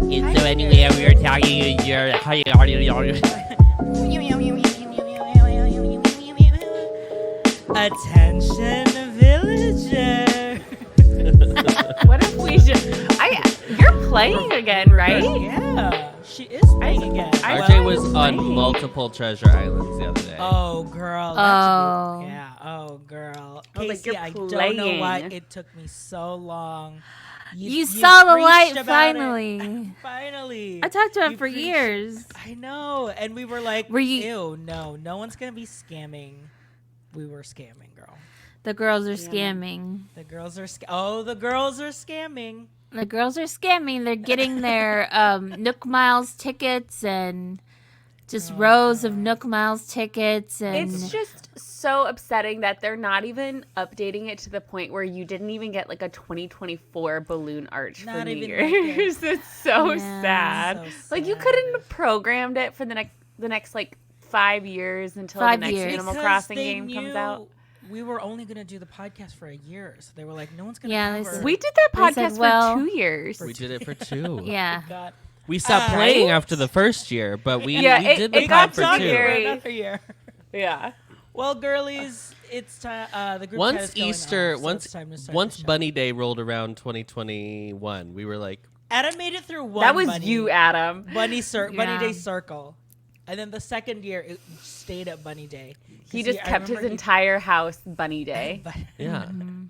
So anyway, we were talking your attention villager. What if we just... You're playing again, right? Yeah, she is playing again. RJ was on multiple treasure islands the other day. Oh, girl. Oh. Yeah. Oh, girl. Oh, like Casey, you're I don't know why playing. it took me so long. You saw the light preached about finally. it. Finally. I talked about You it for preached- years. I know. And we were like, Were you- ew, no one's going to be scamming. We were scamming, girl. The girls are scamming. The girls are the girls are scamming. The girls are scamming. They're getting their Nook Miles tickets and just rows of Nook Miles tickets. And It's just so upsetting that they're not even updating it to the point where you didn't even get like a 2024 balloon arch for Not New even Year's. It's so Yeah. sad. So Like you sad. couldn't have programmed it for the next like 5 years until 5 the next years. Animal Because Crossing they game comes knew out. We were only going to do the podcast for a year. So they were like, no one's going to Yeah, they cover. said- We did that They said, podcast well- for 2 years. We did it for 2. yeah. God. We stopped Right? playing after the first year, but we Yeah, we it- did the it got pod for so 2. scary. Another year. Yeah. Well, girlies, it's time. The group chat Once is going Easter, off, so it's time to start once the show. Bunny Day rolled around 2021, we were like, Adam made it through one. That was bunny, you, Adam. Bunny Yeah. Day circle, and then the second year it stayed at Bunny Day. He 'Cause just I kept his remember he- entire house Bunny Day. yeah, Mm-hmm.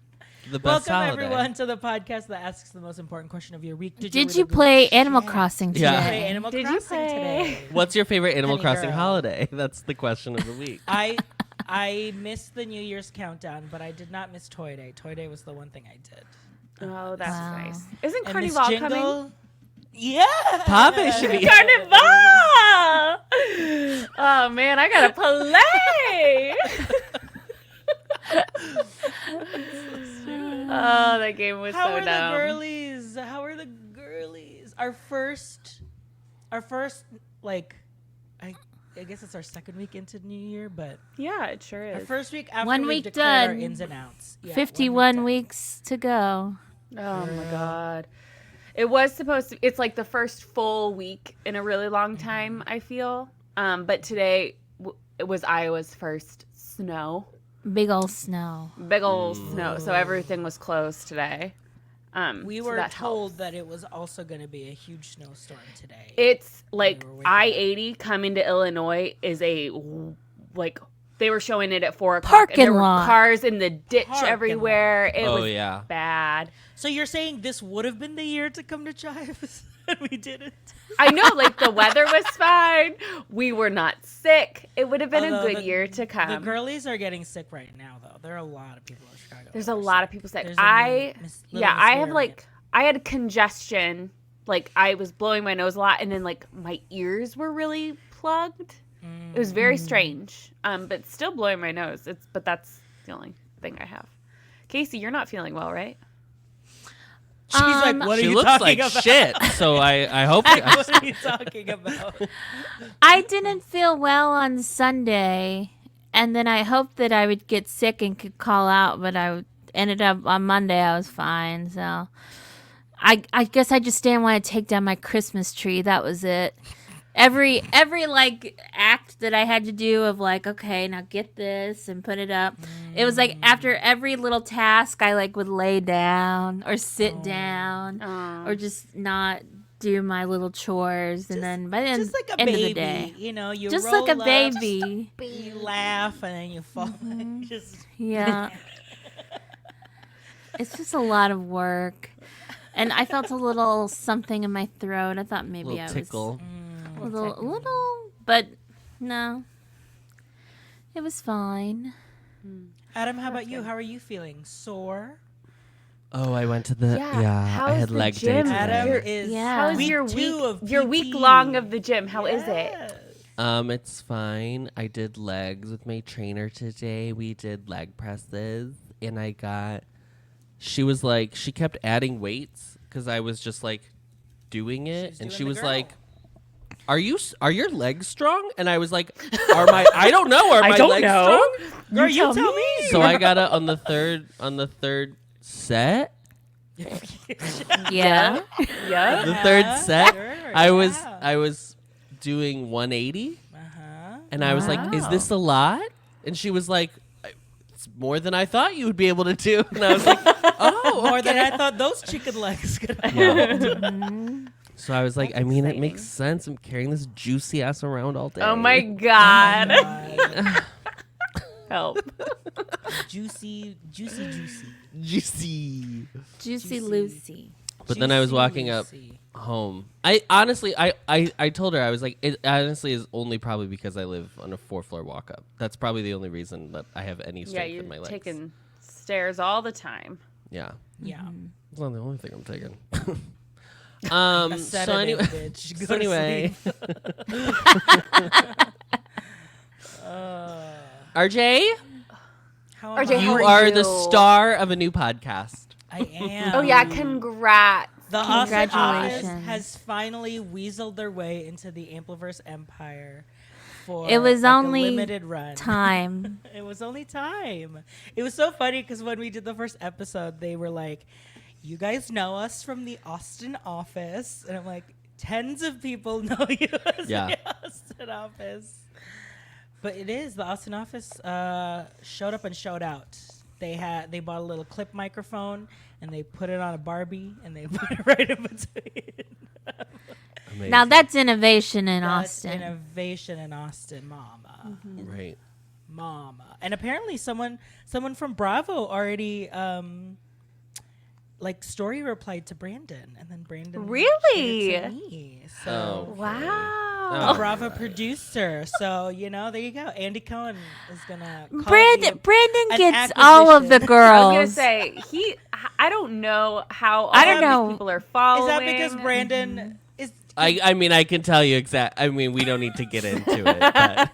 the best Welcome holiday. everyone to the podcast that asks the most important question of your week. Did read you a good play Animal chat? Crossing today? Yeah. Play Animal Did you Crossing play? today? What's your favorite Animal Honey Crossing girl. holiday? That's the question of the week. I missed the New Year's countdown, but I did not miss Toy Day. Toy Day was the one thing I did. Oh, that's Wow. nice. Isn't And Carnival Miss coming? Jingle, yeah, Papa should be. Carnival! Oh man, I gotta play. Oh, that game was How so are dumb. the girlies? How are the girlies? Our first, like, I guess it's our second week into New Year, but Yeah, it sure our is. first week after 1 we've week declared our done. ins and outs. Yeah, 51 done. weeks to go. Oh my god. It was supposed to. It's like the first full week in a really long time. I feel. But today it was Iowa's first snow. Big old snow. Big old snow. So everything was closed today. We so were that told helps. that it was also going to be a huge snowstorm today. It's like were waiting. I-80 coming to Illinois is like they were showing it at 4 o'clock. Parking and there were lot. cars in the ditch Parking everywhere. It Oh was yeah. bad. So you're saying this would have been the year to come to Chives, and we didn't? I know, like the weather was fine. We were not sick. It would have been Although a good year to come. The girlies are getting sick right now, though. There are a lot of people in Chicago. There's that a are lot sick. of people sick. There's a little I have variant. like I had congestion. Like I was blowing my nose a lot, and then like my ears were really plugged. It was very strange. But still blowing my nose. But that's the only thing I have. Casey, you're not feeling well, right? She's like, what are She you looks talking like about? shit. So I hope. What are you talking about? I didn't feel well on Sunday, and then I hoped that I would get sick and could call out, but I ended up on Monday I was fine. So I guess I just didn't want to take down my Christmas tree. That was it. Every like act that I had to do of like, okay, now get this and put it up. It was like after every little task, I like would lay down or sit down or just not do my little chores, and then by the end, Just like a end baby, of the day, you know, you just roll like a up, baby. you laugh, and then you fall. Just Yeah. It's just a lot of work. And I felt a little something in my throat. I thought maybe little I was tickle. a little, but no. It was fine. Adam, how about you? How are you feeling? Sore? Oh, I went to the Yeah, I how's had the leg gym? day Adam today. is Yeah. How's week your 2 week? of Your PT. week long of the gym. How is it? Yes. It's fine. I did legs with my trainer today. We did leg presses, and she was like, she kept adding weights because I was just like doing it, and doing she the was girl. like, are your legs strong? And I was like, I don't know, are I my don't legs know. strong? Girl, you tell me. So I got it on the third set. Yeah. Yeah. The third set, Sure, I yeah. was doing 180, Uh-huh. and I was like, "Is Wow. this a lot?" And she was like, "It's more than I thought you would be able to do." And I was like, "Oh, More than okay." I thought those chicken legs could Yeah. So I was like, That's I mean, it exciting. makes sense. I'm carrying this juicy ass around all day. Oh my god. God. Help. Juicy. Juicy. Juicy Lucy. But then I was walking up Lucy. home. I honestly, I told her, I was like, it honestly is only probably because I live on a 4th-floor walk up. That's probably the only reason that I have any Yeah, strength in my you're legs. taking stairs all the time. Yeah. Yeah. It's not the only thing I'm taking. A So sedative, anyway, bitch. Go so to anyway, sleep. RJ, How am RJ, I? how you are are the you? star of a new podcast. I am. Oh yeah, congrats. The Austin office Congratulations. has finally weaseled their way into the Ampliverse empire for It was like, only a limited run. Time. It was only time. It was so funny because when we did the first episode, they were like, "You guys know us from the Austin office," and I'm like, "Tens of people know you as Yeah. the Austin office." But it is the Austin office showed up and showed out. They bought a little clip microphone and they put it on a Barbie and they put it right in between. Amazing. Now that's innovation in That's Austin. innovation in Austin, mama. Right. Mama. And apparently someone from Bravo already like story replied to Brandon, and then Brandon Really? shared it to me. So Oh. Wow. a Bravo producer. So, there you go. Andy Cohen is gonna call Brandon an gets all of the acquisition. girls. I was gonna say I don't know how all I don't these know. people are Is following. that because Brandon is I mean, I can tell you I mean, we don't need to get into it.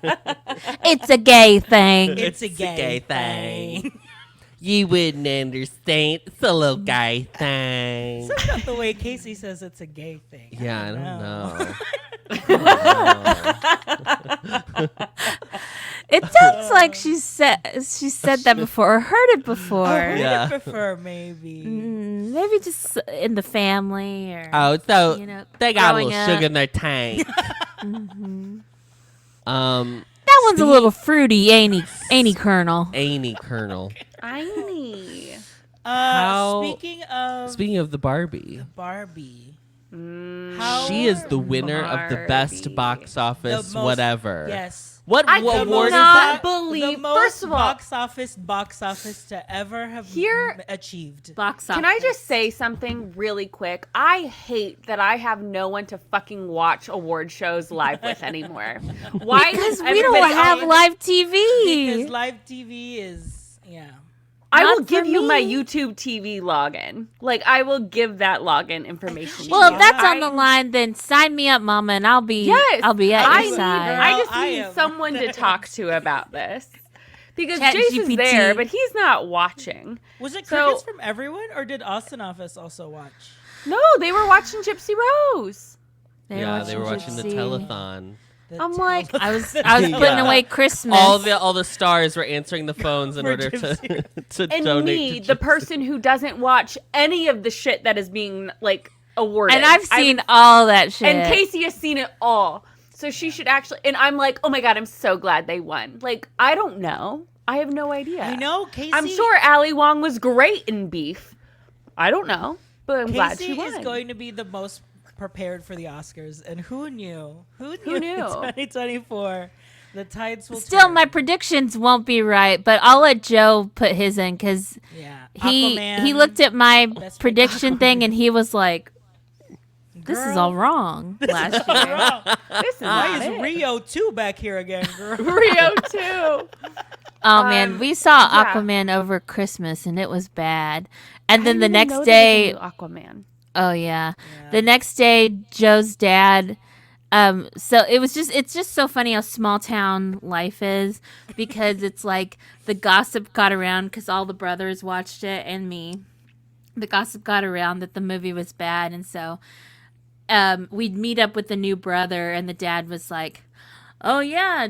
But It's a gay thing. it's a It's a gay, gay thing. thing. You wouldn't understand. It's a little guy thing. That's not the way Casey says it's a gay thing. Yeah, I don't know. It sounds like she said that before or heard it before. I Yeah. prefer maybe. Maybe just in the family or Oh, so you know, they got a growing little up. sugar in their tank. That one's a little fruity, ain't he, Colonel? Amy Colonel. Tiny. Speaking of the Barbie, Barbie, she is the winner of the best Barbie. box office, The most- whatever. yes. What I award could is not that? believe. the most First of all, box office to ever have Here- achieved. Box office. can I just say something really quick? I hate that I have no one to fucking watch award shows live with anymore. Why? Because does we don't everybody have always- live Because TV. live TV is I Not will give for you my me. YouTube TV login. Like I will give that login information. to Well, you. if that's on I- the line, then sign me up, Mama, and I'll be Yes, at I your need, side. I just I need am. someone to talk to about this because Chat Jason's GPT. there, but he's not watching. Was it So- crickets from everyone, or did Austin office also watch? No, they were watching Gypsy Rose. They were watching the Gypsy. telethon. The I'm like, I was Yeah. putting away Christmas. All the stars were answering the phones in For order to Gypsy. to And donate. me, to the Gypsy. person who doesn't watch any of the shit that is being like awarded. and I've seen all that shit. and Casey has seen it all. So she should actually, and I'm like, oh my God, I'm so glad they won. Like, I don't know. I have no idea. I know Casey. I'm sure Ali Wong was great in Beef. I don't know, but I'm glad Casey she won. is going to be the most prepared for the Oscars, and who knew? Who Who knew? knew? 2024, the tides will Still, turn. my predictions won't be right, but I'll let Joe put his in because yeah. he Aquaman, looked at my Best prediction Aquaman. thing and he was like, "This is Girl, all wrong." Last year. girl, This is Why not is it. Rio 2 back here again, girl? Rio too. Oh man, we saw yeah. Aquaman over Christmas and it was bad. And then I the didn't even next know there was a day, new Aquaman. oh yeah, Yeah. the next day, Joe's dad. So it's just so funny how small town life is because it's like the gossip got around because all the brothers watched it and me. The gossip got around that the movie was bad, and so we'd meet up with the new brother, and the dad was like, "Oh yeah,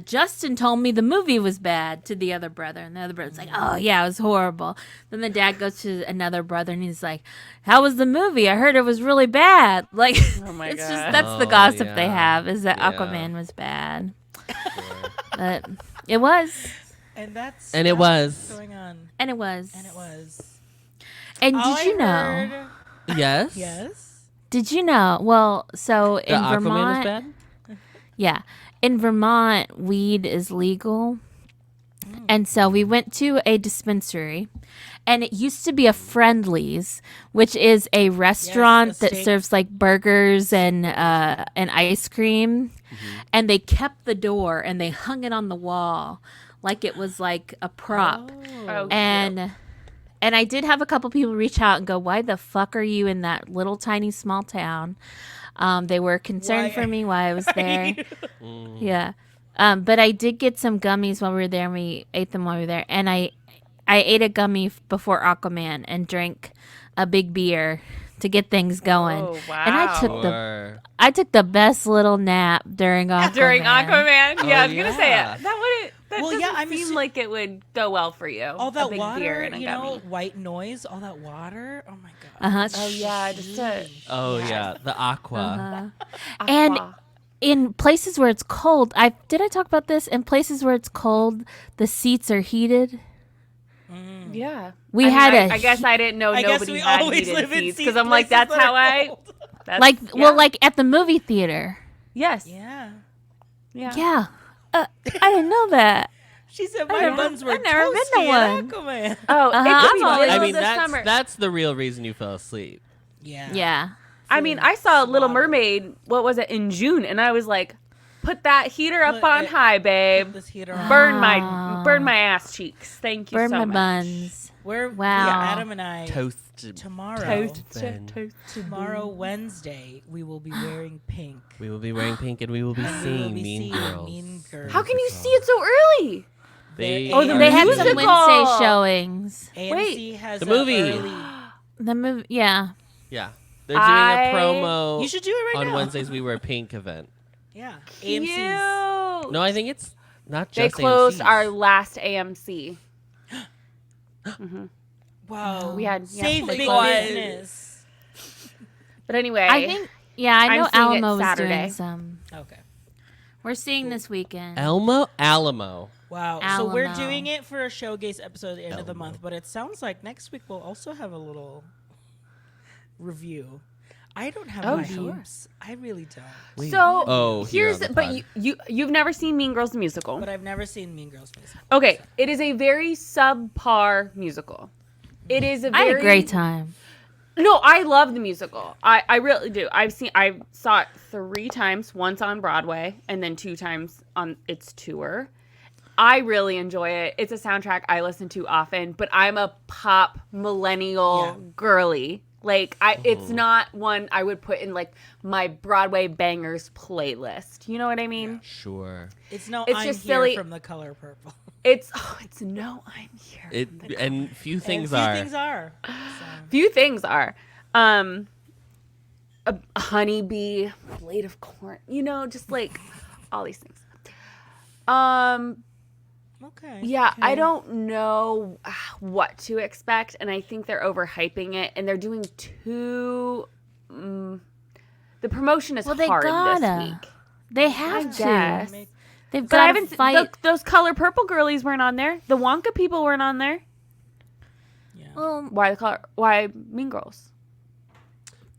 Justin told me the movie was bad," to the other brother, and the other brother's like, "Oh yeah, it was horrible." Then the dad goes to another brother, and he's like, "How was the movie? I heard it was really bad." Like, Oh my it's God. just that's the Oh, gossip they yeah. have is that Yeah. Aquaman was bad, Sure. but it was, And that's And it what's was. going on. and it was, And it was. And All did you I know? heard- Yes. Yes. Did you know? Well, so The in Aquaman Vermont, was bad. yeah, in Vermont, weed is legal. And so we went to a dispensary, and it used to be a Friendlies, which is a restaurant that steak. serves like burgers and ice cream. And they kept the door and they hung it on the wall like it was like a prop. Oh, And I did have a couple people reach out and go, "Why the fuck are you in that little tiny small town?" They were concerned Why for me while I was there. Mm. Yeah. But I did get some gummies while we were there, and we ate them while we were there. And I ate a gummy before Aquaman and drank a big beer to get things going. Oh, wow. And I took the best little nap during Aquaman. During Aquaman? Oh, Yeah, I was going to say yeah. it. That Well, doesn't yeah, I'm seem assu- like it would go well for you. All a that big water, beer and a you gummy. know, white noise, all that water. Oh my god. Uh-huh. Oh, yeah, just a... Oh yeah, the aqua. Uh-huh. And Aqua. in places where it's cold, did I talk about this? In places where it's cold, the seats are heated. Yeah. We I mean, had I guess I didn't know I guess nobody we had always heated live in seats seats because I'm like, places that's that how are I... cold. That's, like, yeah. well, like at the movie theater. Yes. Yeah. Yeah. Yeah. I didn't know that. She said I my never- buns were I've never been to toasty one. in Aquaman. Oh, Uh-huh. it could be I'm always- middle I mean, of the summer. that's the real reason you fell asleep. Yeah. Yeah. I mean, I saw Little Swaddled. Mermaid, what was it, in June, and I was like, put that heater up Put on it- high, babe. This heater on. Burn Ah. my ass cheeks. Thank you Burn so my much. buns. We're Wow. yeah, Adam and I Toasted. tomorrow. Ben. Tomorrow Wednesday we will be wearing pink. We will be wearing pink, and we will be We seeing will be Mean seeing Girls. Mean Girls. How can you see it so early? They Oh, the are They had doing- some musical. Wednesday showings. AMC has The a movie. early- The movie, yeah. Yeah, they're doing a promo. You should do it right on now. Wednesdays. We wear pink event. Yeah. Cute. AMC's. No, I think it's not They just closed AMC's. our last AMC. Wow. We had Save big big ones. business. But anyway, I think, yeah, I I'm know seeing it Alamo was Saturday. doing some. Okay. We're seeing this weekend. Alamo. Wow. So we're Alamo. doing it for a showcase episode at the end of the Alamo. month, but it sounds like next week we'll also have a little review. I don't have Oh, my sure. hopes. I really don't. Wait. so Oh, here here's on the but pod. you've never seen Mean Girls the musical. But I've never seen Mean Girls musical. Okay, it is a very subpar musical. It is a I very had a great time. No, I love the musical. I really do. I saw it 3 times, once on Broadway and then 2 times on its tour. I really enjoy it. It's a soundtrack I listen to often, but I'm a pop millennial girly. Like it's not one I would put in like my Broadway bangers playlist. You know what I mean? Sure. It's no It's I'm just here silly. from The Color Purple. It's no, I'm here. It and few things And few are. things are. So. Few things are. A honeybee, blade of corn, just like all these things. Okay. Yeah, okay. I don't know what to expect, and I think they're overhyping it, and they're doing too. The promotion is Well, they hard gotta. this week. They I have guess. to. They've But I got to haven't. fight. Those Color Purple girlies weren't on there. The Wonka people weren't on there. Yeah. Well, Why Mean Girls?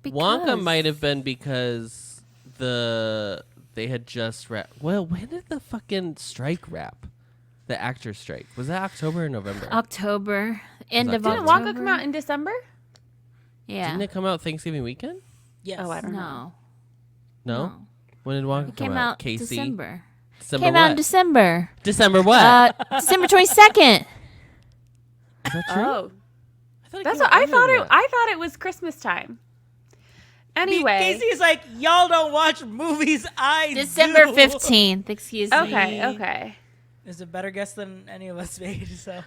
Wonka because- might have been because they had just wrapped. Well, when did the fucking strike wrap? The actors' strike, was that October or November? October, end of October. Didn't October. Wonka come out in December? Yeah. Didn't it come out Thanksgiving weekend? Yes. Oh, I don't know. No. No. When did Wonka It come came out? out Casey. December. December Came what? out in December. December what? December 22nd. Is that true? Oh, I thought it that's came what out I earlier thought. than that. I thought it was Christmas time. Anyway, Casey's like, y'all don't watch movies. I December do. 15th. Excuse me. okay. Is a better guess than any of us made. So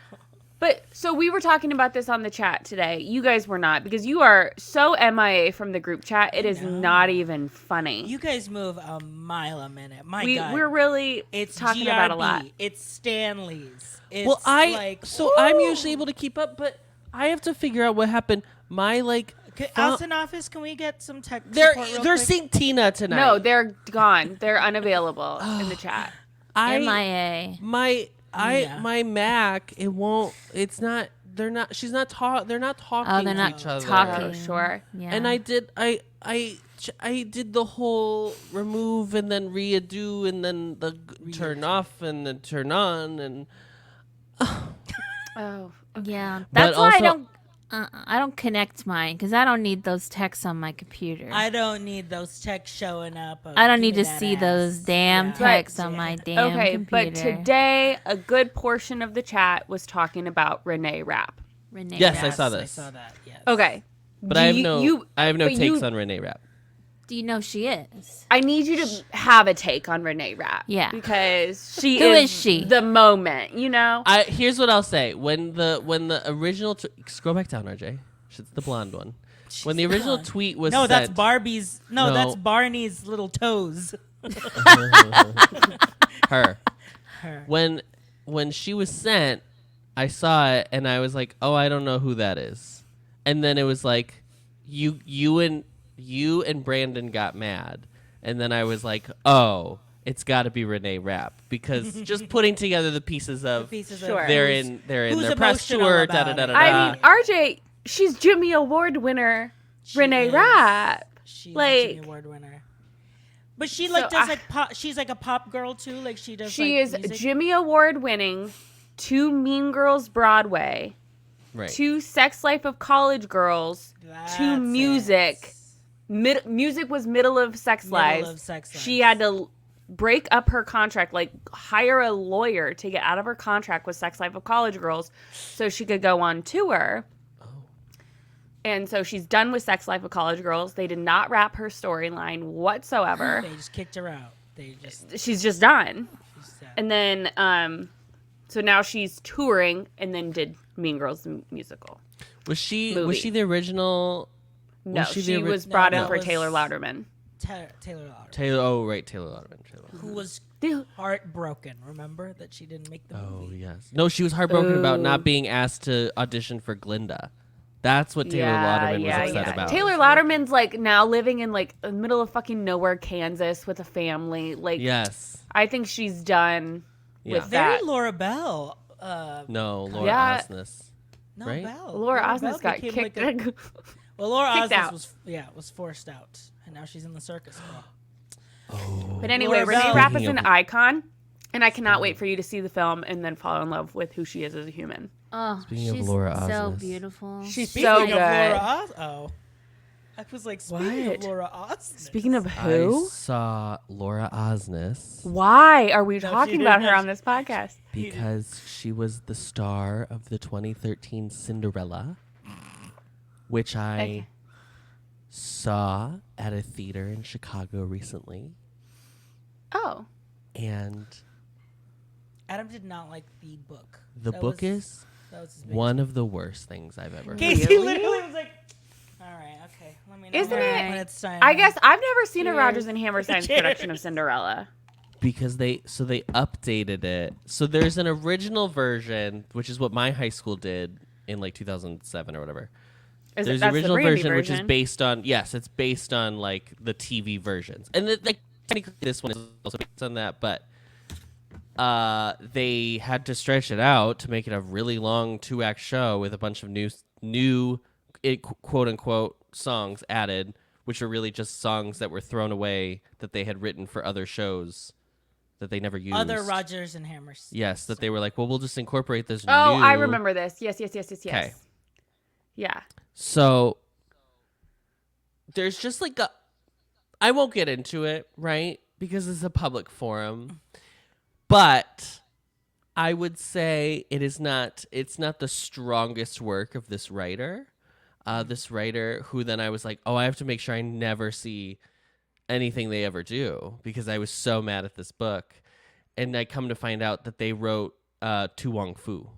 But so we were talking about this on the chat today. You guys were not, because you are so MIA from the group chat. It is not even funny. You guys move a mile a minute. My God. We're really talking GRB. about a lot. It's Stanley's. It's Well, I'm woo! usually able to keep up, but I have to figure out what happened. My Austin office, can we get some tech they're support real they're quick? seeing Tina tonight. No, they're gone. They're unavailable in the chat. MIA. My Yeah. my Mac, it won't. It's not. They're not. She's not talk. They're not talking Oh, they're to not each other. talking. Oh, sure. Yeah. And I did the whole remove and then redo and then the turn off and then turn on and Oh. Yeah. But That's why also- I don't connect mine because I don't need those texts on my computer. I don't need those texts showing up. I don't Give need me to that see ass. those damn Yeah. texts Right. on my damn Okay, computer. but today a good portion of the chat was talking about Renee Rapp. Renee Yes, I Rapp. saw this. I saw that. Yes. Okay. but Do I have you- no you- I have no but takes you- on Renee Rapp. Do you know she is? I need you to have a take on Renee Rapp. Yeah. Because she Who is she? the moment, you know? Here's what I'll say. When the original scroll back down, RJ. It's the blonde one. When the original blonde. tweet was No, that's sent, Barbie's. No, No. that's Barney's little toes. her. Her. When she was sent, I saw it and I was like, "Oh, I don't know who that is." And then it was like, you and Brandon got mad, and then I was like, "Oh, it's got to be Renee Rapp," because just putting together the pieces of Sure. they're in who's their press emotional tour, about da da da da. it? I mean, RJ, she's Jimmy Award winner She Renee is. Rapp. She's a Like- Jimmy Award winner. But she So does I- pop. She's like a pop girl too. Like she does. She like, is music. Jimmy Award winning, 2 Mean Girls Broadway, Right. 2 Sex Life of College Girls, 2 That's Music. it. Music was middle of Sex Middle Lives. of Sex She Lives. had to break up her contract, like hire a lawyer to get out of her contract with Sex Life of College Girls so she could go on tour. And so she's done with Sex Life of College Girls. They did not wrap her storyline whatsoever. They just kicked her out. They just. She's just done. She's sad. And then, so now she's touring and then did Mean Girls the musical. Was she movie. the original No, she she the was No, brought in that for was- Taylor Louderman. Taylor Lautner, Taylor? Oh, right, Taylor Lautner. who was heartbroken. Remember that she didn't make the Oh movie. yes. No, she was heartbroken about Ooh. not being asked to audition for Glinda. That's what Taylor Lauderman was upset about. Taylor Louderman's like now living in like the middle of fucking nowhere, Kansas, with a family. Like, Yes. I think she's done Yeah. with Very that. Laura Bell. No, Laura Yeah. Osnes. No, Right? Bell. Laura Bell Osnes got became kicked. like a- well, Laura kicked Osnes out. was forced out, and now she's in the circus. Girl. But anyway, Laura Renee Bell. Rapp is Speaking an of- icon, and I cannot wait for you to see the film and then fall in love with who she is as a human. Oh, Speaking of she's Laura so Osnes. beautiful. She's Speaking so of good. Laura oh, I was like, speaking What? of Laura Osnes. Speaking of I who, saw Laura Osnes why are we No, she talking about didn't. her on this podcast? because she was the star of the 2013 Cinderella, which I Okay. saw at a theater in Chicago recently, Oh, and Adam did not like the book. the That book was- is that was his biggest- one of the worst things I've ever heard. Casey Really? literally was like, "All right, okay, let me know Isn't when it- it's time." I guess I've never seen a Cheers. Rodgers and Hammerstein's Cheers. production of Cinderella. Because they updated it. So there's an original version, which is what my high school did in like 2007 or whatever. Is There's it, the that's original Brandy version, which is based on it's based on like the TV versions, and like technically this one is also based on that, but they had to stretch it out to make it a really long 2-act show with a bunch of new quote unquote songs added, which are really just songs that were thrown away that they had written for other shows that they never used. other Rogers and Hammers. Yes, that they were like, well, we'll just incorporate this. Oh, new. I remember this. Yes. Okay. Yeah. So there's just like I won't get into it, right? Because it's a public forum. But I would say it's not the strongest work of this writer. This writer who then I was like, oh, I have to make sure I never see anything they ever do because I was so mad at this book. And I come to find out that they wrote Tu Wong Fu.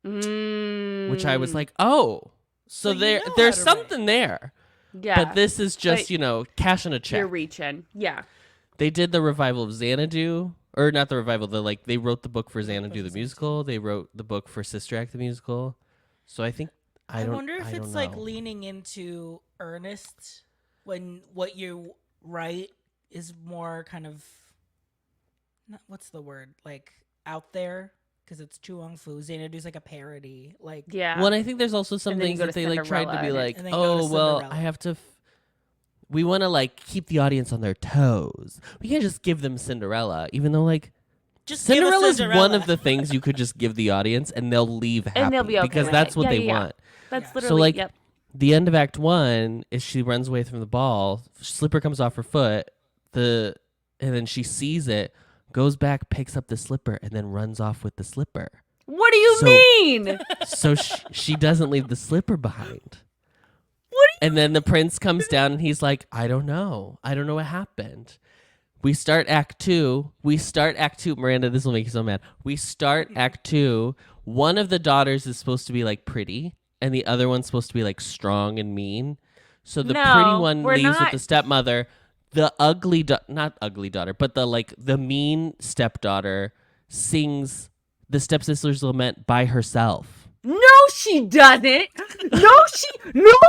which I was like, oh, so you there know how there's to something there. Yeah. But this is just, cash in a check. You're reaching. Yeah. They did the revival of Xanadu, or not the revival. They wrote the book for Xanadu the musical. They wrote the book for Sister Act the musical. So I think I wonder if I it's don't like know. leaning into earnest when what you write is more kind of what's the word, like out there, because it's Chuang Fu. Xanadu's like a parody, like Yeah. Well, and I think there's also some And then you things go that to they like tried to be Cinderella like, and then go to oh well, Cinderella. I have to. We want to like keep the audience on their toes. We can't just give them Cinderella, even though like just give us Cinderella is Cinderella. one of the things you could just give the audience and they'll leave happy And they'll be okay because with that's it. what Yeah, they yeah, yeah. want. That's Yeah. literally. So like yep. the end of Act 1 is she runs away from the ball, slipper comes off her foot, and then she sees it, goes back, picks up the slipper, and then runs off with the slipper. What do you So- mean? So she doesn't leave the slipper behind. What And then the prince comes down and he's like, I don't know what happened. We start Act 2. Miranda, this will make you so mad. We start Act 2. One of the daughters is supposed to be like pretty, and the other one's supposed to be like strong and mean. So the No, pretty one we're leaves with not- the stepmother. The not ugly daughter, but the mean stepdaughter sings the stepsister's lament by herself. No, she doesn't. No,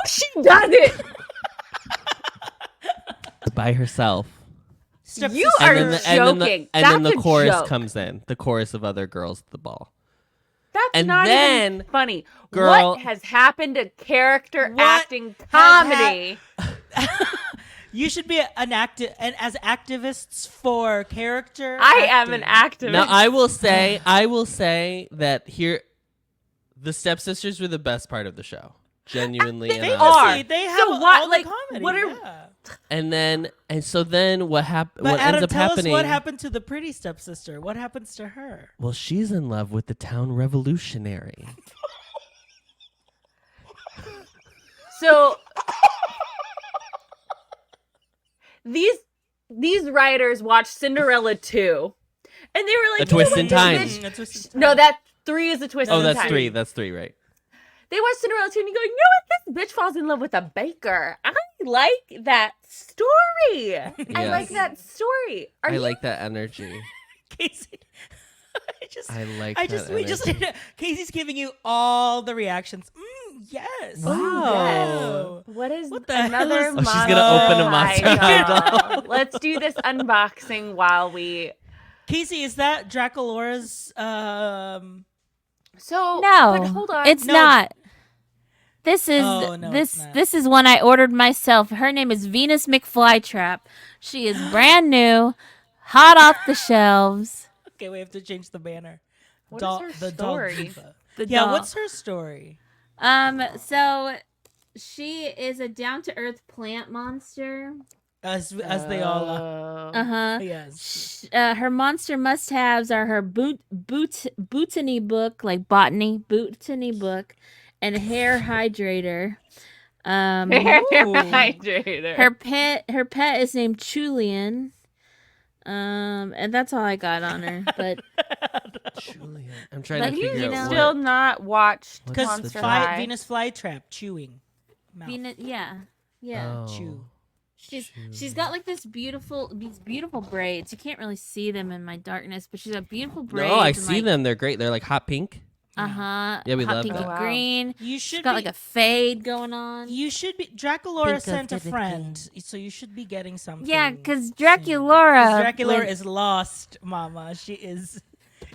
she doesn't. By herself. You Stepsister. are And then joking. and then the That's a chorus joke. comes in. The chorus of other girls at the ball. That's And not then, even funny. girl- What has happened to character What acting has comedy? You should be an as activists for character. I am an acting. activist. Now I will say that here the stepsisters were the best part of the show. Genuinely. They and are. honestly. They have So what- all like, the comedy. what are- yeah. And so then what happened But what Adam, ends up tell happening us what happened to the pretty stepsister. What happens to her? Well, she's in love with the town revolutionary. So these writers watched Cinderella 2, and they were like, A Twist "You know in what, Time. this bitch-" A Twist in Time. No, that 3 is a twist. Oh, in that's time. 3. That's 3, right? They watch Cinderella 2 and you go, you know what? This bitch falls in love with a baker. I like that story. I Yes. like that story. Are I you like that energy. Casey. That we just energy. Casey's giving you all the reactions. Yes. Wow. What is What the hell another is- Oh, she's gonna open a monster monster idol? Let's do this unboxing while we. Casey, is that Draculaura's So No, but hold on. it's No, not. This is Oh, no, it's not. this is one I ordered myself. Her name is Venus McFlytrap. She is brand new, hot off the shelves. Okay, we have to change the banner. What is her the doll story? diva. The Yeah, doll. what's her story? So she is a down to earth plant monster. As they all are. Uh-huh. Yes. Her monster must-haves are her botany book, like botany book, and hair hydrator. Hydrator. Her pet is named Julian. And that's all I got on her. But Julian. I'm trying But to you figure know- out Still what. not watched What's Because Monster the High. Venus flytrap chewing. Mouth. Venus, yeah. Chew. She's got like these beautiful braids. You can't really see them in my darkness, but she's got beautiful braids. No, I and, see like, them. They're great. They're like hot pink. Uh-huh. Yeah, we hot love pink that. and Oh, wow. green. You She's should got be, like a fade going on. You should be. Draculaura Think of sent a the friend, so you should be getting something. Yeah, because soon. Draculaura. 'Cause Draculaura when- is lost, Mama. She is.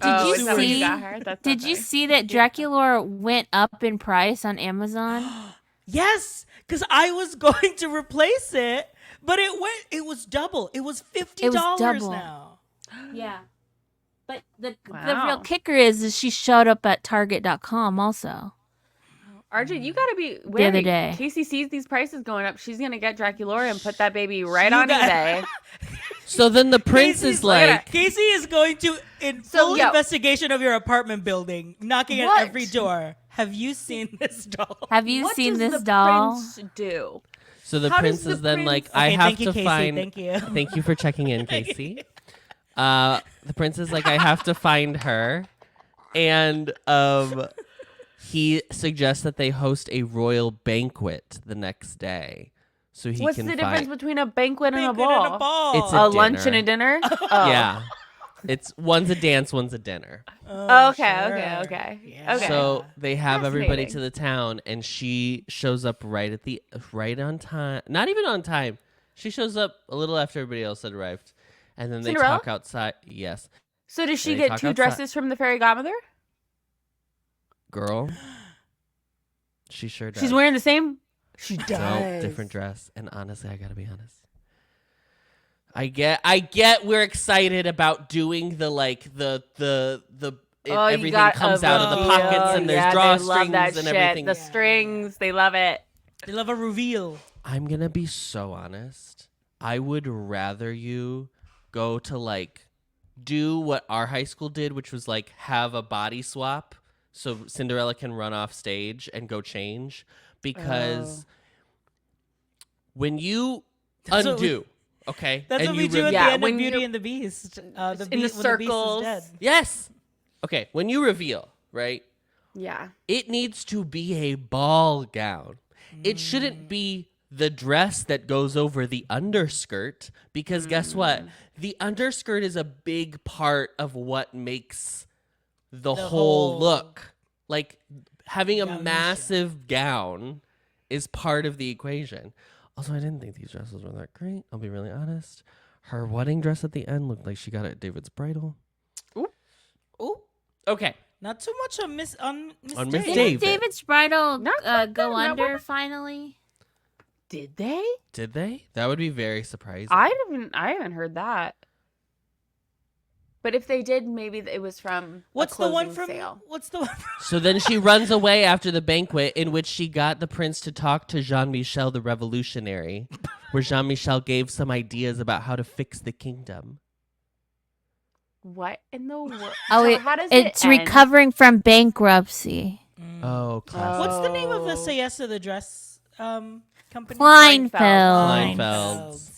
Oh, you is that what see- got her? That's Did not you fair. see that Draculaura went up in price on Amazon? Yes, because I was going to replace it, but it was double. It was $50 double. now. Yeah. But the Wow. real kicker is she showed up at Target.com also. RJ, you gotta be other wary. day. Casey sees these prices going up. She's gonna get Draculaura and put that baby right You on got- eBay. So then the prince Casey's is like, Casey is going to in So, full yo. investigation of your apartment building, knocking What? at every door. Have you seen this doll? Have you What seen does this the doll? prince do? so the How prince does the is then like, prince- I Okay, have thank you, to Casey. find. Thank you. Thank you for checking in, Casey. The prince is like, I have to find her, and he suggests that they host a royal banquet the next day, so he What's can the find. difference between a banquet and a Banquet ball? and a ball. It's a lunch and dinner. a dinner? Oh. Yeah, it's one's a dance, one's a dinner. Oh, Okay, sure. okay. Yeah. Okay. So they have everybody to Fascinating. the town, and she shows up right on time. Not even on time. She shows up a little after everybody else had arrived, and then they Cinderella? talk outside. Yes, So does she They get talk two outside. dresses from the fairy godmother? girl. She sure does. She's wearing the same. She No, does. different dress. And honestly, I gotta be honest. I get we're excited about doing the Oh, you everything got comes a out of the reveal. pockets and there's Yeah, they love drawstrings that and shit. everything. The strings, they love it. They love a reveal. I'm gonna be so honest. I would rather you go to like do what our high school did, which was like have a body swap so Cinderella can run off stage and go change. Because when you That's what we- undo, okay? That's and what we you do at re- the Yeah, end when of Beauty you're- and the Beast. in the When the Beast circles. is dead. Yes. Okay, when you reveal, right? Yeah. It needs to be a ball gown. It shouldn't be the dress that goes over the underskirt because guess what? The underskirt is a big part of what makes the whole whole look. Like having a Gownisha. massive gown is part of the equation. Also, I didn't think these dresses were that great. I'll be really honest. Her wedding dress at the end looked like she got it at David's bridal. Ooh, Okay. not too much on Miss On Miss David. David. Didn't David's bridal Not go that under woman. finally? Did they? Did they? That would be very surprising. I haven't heard that. But if they did, maybe it was from What's a the one closing from? sale. What's the one from? So then she runs away after the banquet in which she got the prince to talk to Jean-Michel the revolutionary, where Jean-Michel gave some ideas about how to fix the kingdom. What in the world? Oh, So how does it's it end? recovering from bankruptcy. Oh, classic. What's the name of the Oh. Say Yes to the Dress company? Kleinfeld. Kleinfelds.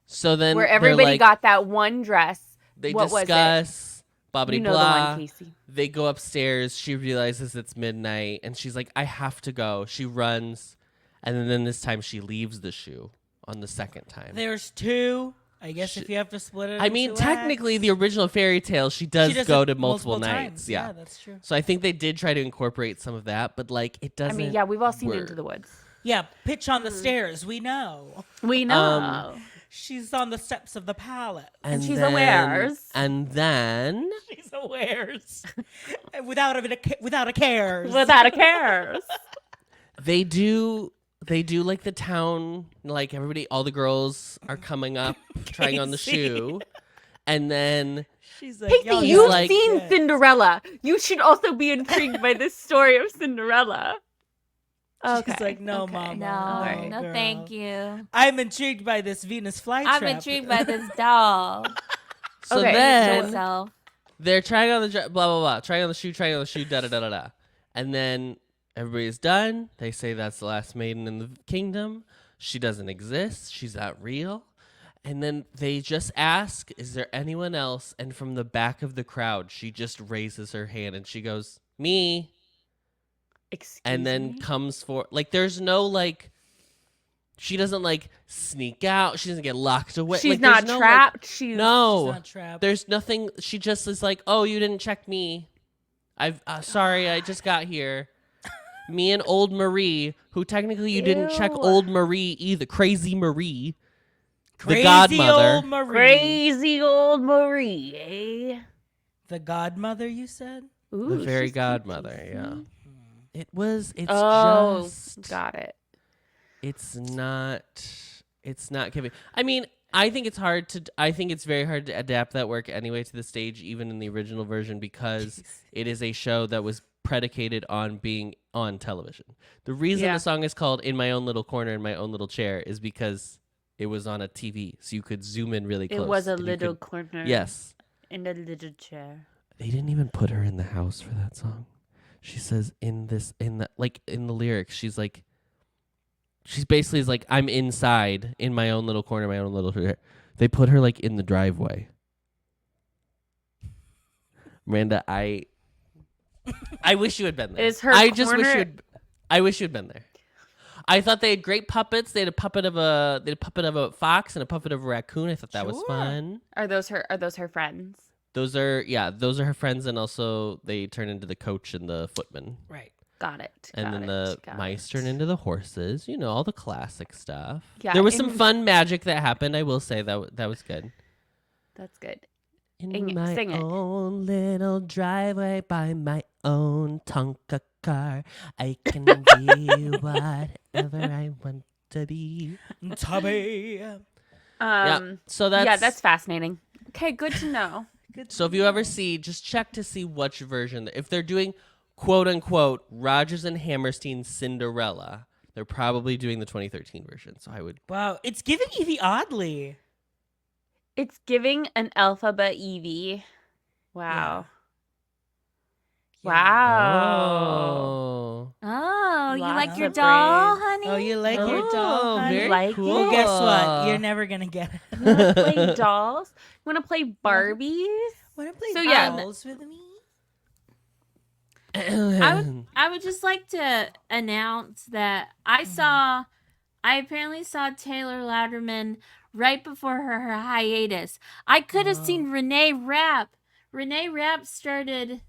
So then Where they're everybody like, got that one dress. they what was it? discuss blah You know blah the blah. one, Casey. They go upstairs. She realizes it's midnight, and she's like, "I have to go." She runs, and then this time she leaves the shoe on the second time. There's two. I guess if you have to split it. I into mean, two technically, acts. the original fairy tale, she does She does go it to multiple times. nights. Yeah. That's true. So I think they did try to incorporate some of that, but like it I doesn't. mean, yeah, we've all seen work. Into the Woods. Yeah, pitch on the stairs. We know. We know. She's on the steps of the palace. And she's then- awares. And then She's awares. without a cares. Without a cares. they do like the town, like everybody, all the girls are coming up trying on the Casey. shoe, and then She's like, Casey, "Y'all you've got like- seen it." Cinderella. You should also be intrigued by this story of Cinderella. Okay. She's like, no, okay. Mama. No, Alright. no, girl. thank you. I'm intrigued by this Venus flytrap. I'm intrigued by this doll. so Okay, then Myself. they're trying on the blah blah blah, trying on the shoe, da da da da da, and then everybody's done. They say that's the last maiden in the kingdom. She doesn't exist. She's not real. And then they just ask, "Is there anyone else?" And from the back of the crowd, she just raises her hand and she goes, "Me." Excuse And then me? comes for like, there's no like, she doesn't like sneak out. She doesn't get locked away. She's Like, not there's no, like- trapped. She's no, She's not trapped. there's nothing. She just is like, "Oh, you didn't check me. I've sorry, I just got here." Me and old Marie, who technically you didn't check Ew. old Marie either. Crazy Marie, Crazy the godmother. Old Marie. crazy old Marie, eh? The godmother, you said? Ooh, the fairy she's godmother. kinky. Yeah, it's Oh, just, got it. it's not giving. I mean, I think it's hard to. I think it's very hard to adapt that work anyway to the stage, even in the original version, because it is a show that was predicated on being on television. The reason Yeah. the song is called "In My Own Little Corner in My Own Little Chair" is because it was on a TV, so you could zoom in really close. It was a and you little could- corner. Yes, In a little chair. they didn't even put her in the house for that song. She says in the lyrics, she's like, she's basically is like, "I'm inside in my own little corner, my own little chair." They put her like in the driveway. Miranda, I wish you had been there. Is her I just wish corner- you had. I wish you had been there. I thought they had great puppets. They had a puppet of a fox and a puppet of a raccoon. I thought that was Sure. fun. Are those her friends? Those are her friends, and also they turn into the coach and the footman. Right. Got it. And then the mice turn into the horses. You know, all the classic stuff. Yeah, there was some and- fun magic that happened. I will say that was good. That's good. In my sing it. own little driveway by my own Tonka car, I can be whatever I want to be. Tubby. Yeah. So that's fascinating. Okay, good to know. So if you ever see, just check to see which version. If they're doing quote unquote Rodgers and Hammerstein's Cinderella, they're probably doing the 2013 version. So I would. Wow, it's giving Evie Oddly. It's giving an alphabet Evie. Wow. Yeah. Wow. Oh. Oh, you Lots like your of doll, brains. honey? Oh, you like your Oh, doll, honey? very Like cool. Well, guess what? You're never gonna get it. You want to play dolls? You want to play Barbies? Want to play So, yeah. dolls with me? I would just like to announce that I apparently saw Taylor Louderman right before her hiatus. I could have seen Renee Rapp. Renee Rapp started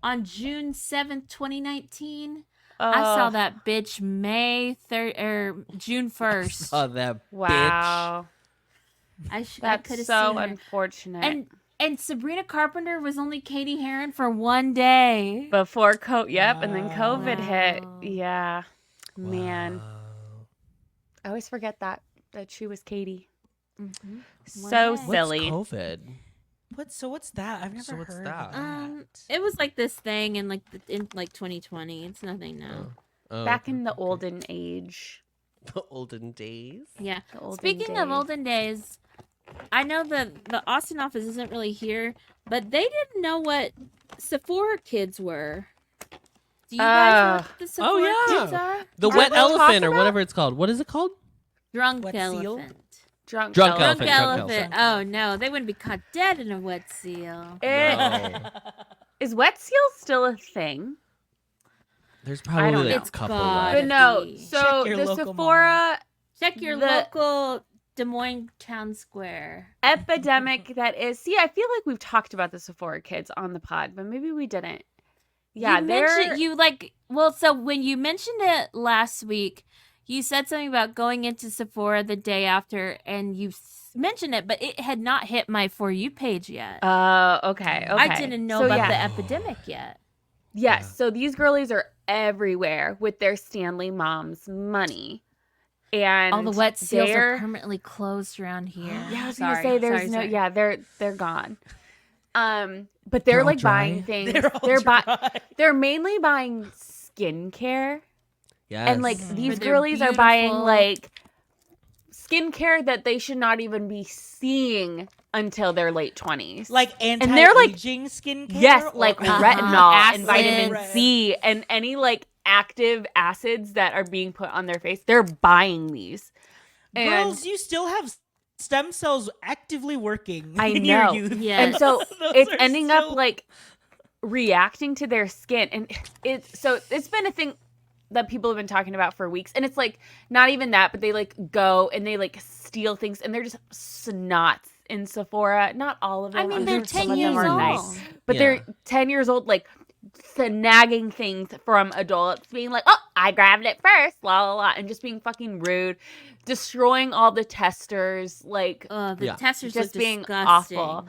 on June 7th, 2019. I saw that bitch May 3rd or June 1st. Saw that bitch. Wow. I could That's have so seen her. unfortunate. And Sabrina Carpenter was only Katie Heron for one day. Before and then COVID hit. Wow. Yeah. Man. Wow. I always forget that she was Katie. Mhm. So One day. silly. What's COVID? What's that? I've never So what's heard that? of that. It was like this thing in in 2020. It's nothing now. Oh, Back okay, in the okay. olden age. The olden days. Yeah. The olden Speaking of days. olden days, I know that the Austin office isn't really here, but they didn't know what Sephora kids were. Do you guys know what the Sephora yeah. kids are? The Are wet we elephant talking or about- whatever it's called. What is it called? Drunk Wet seal? elephant. Drunk Drunk elephant. elephant. Drunk elephant. Oh no, they wouldn't be caught dead in a wet seal. Eh, No. Is wet seal still a thing? There's don't probably know. like It's a couple gotta left. But no. be. So Check your the local Sephora Check your The- local Des Moines Town Square. epidemic that is. See, I feel like we've talked about the Sephora kids on the pod, but maybe we didn't. Yeah, you they're mentioned so when you mentioned it last week, you said something about going into Sephora the day after, and you mentioned it, but it had not hit my For You page yet. Okay. I didn't know So, about yeah. the epidemic yet. Yes. Yeah. So these girlies are everywhere with their Stanley Mom's money. And All the wet seals they're- are permanently closed around here. Yeah, I was Sorry, gonna say there's sorry, no. sorry. Yeah, they're gone. But They're they're all like dry? buying things. They're all They're dry. they're mainly buying skincare, Yes. and like Mhm. these For their girlies are buying beautiful- like skincare that they should not even be seeing until their late 20s. Like they're, like- anti-aging skincare? Yes, or- like Uh-huh. retinol and vitamin Acid. C and any like active acids that are being put on their face. They're buying these. And Girls, you still have stem cells actively working. I in your know. youth. Yeah. and so Those it's are ending up still- like reacting to their skin, and it's been a thing that people have been talking about for weeks, and it's like not even that, but they like go and they like steal things, and they're just snots in Sephora. Not all of them. I mean, I'm they're sure 10 some of years them are old. nice, but Yeah. they're 10 years old, like snagging things from adults, being like, "Oh, I grabbed it first, la la la," and just being fucking rude, destroying all the testers, like The Yeah. testers just look being disgusting. awful.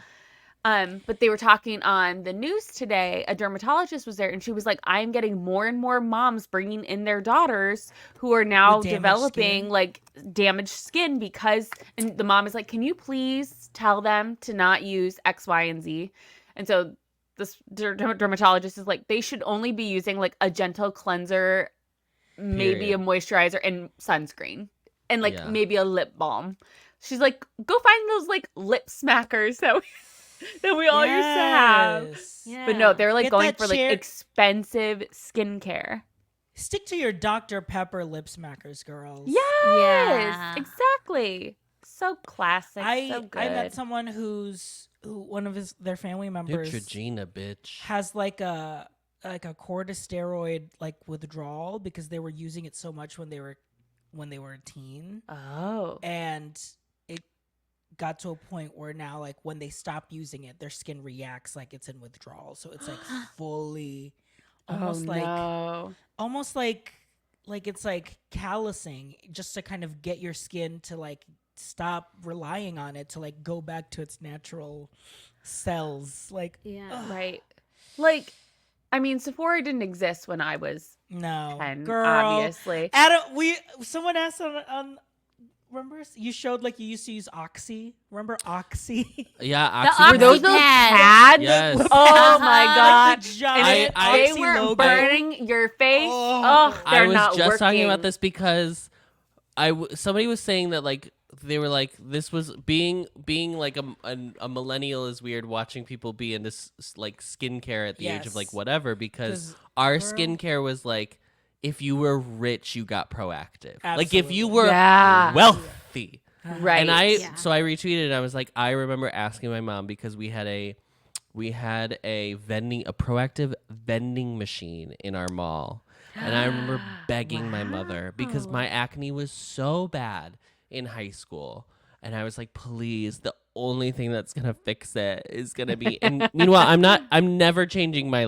But they were talking on the news today. A dermatologist was there, and she was like, "I'm getting more and more moms bringing in their daughters who are now With damaged developing skin? like damaged skin because." And the mom is like, "Can you please tell them to not use X, Y, and Z?" And so this dermatologist is like, they should only be using like a gentle cleanser, maybe a Period. moisturizer and sunscreen, and like Yeah. maybe a lip balm. She's like, go find those like lip smackers that we all used to have. Yes. Yeah. But no, they're like Get going that for like chair- expensive skincare. Stick to your Dr. Pepper lip smackers, girls. Yes, Yeah. exactly. So classic. so good. I met someone who one of their family members Neutrogena, bitch. has like a like a corticosteroid like withdrawal because they were using it so much when they were a teen, Oh. and it got to a point where now like when they stop using it, their skin reacts like it's in withdrawal, so it's like fully almost almost like it's like callousing just to kind of get your skin to like stop relying on it to like go back to its natural cells. Like Right. Like, I mean, Sephora didn't exist when I was no 10, girl. obviously. Adam, someone asked on remember you showed like you used to use Oxy. Remember Oxy? Yeah, The Oxy Were those Pads. pads? Yes. Oh my god! Like the giant And I- they Oxy weren't logo. burning your face. Oh. Oh, they're I was not just talking working. about this because somebody was saying that like they were like this was being like a millennial is weird watching people be into like skincare at the age of like Yes. whatever because 'Cause, our girl. skincare was like if you were rich you got proactive, like if you Absolutely. were Yeah. wealthy. Right. And Yeah. so I retweeted and I was like, I remember asking my mom because we had a proactive vending machine in our mall. And I remember begging my mother because my acne was so bad in high school. And I was like, please, the only thing that's going to fix it is going to be, and meanwhile, I'm never changing my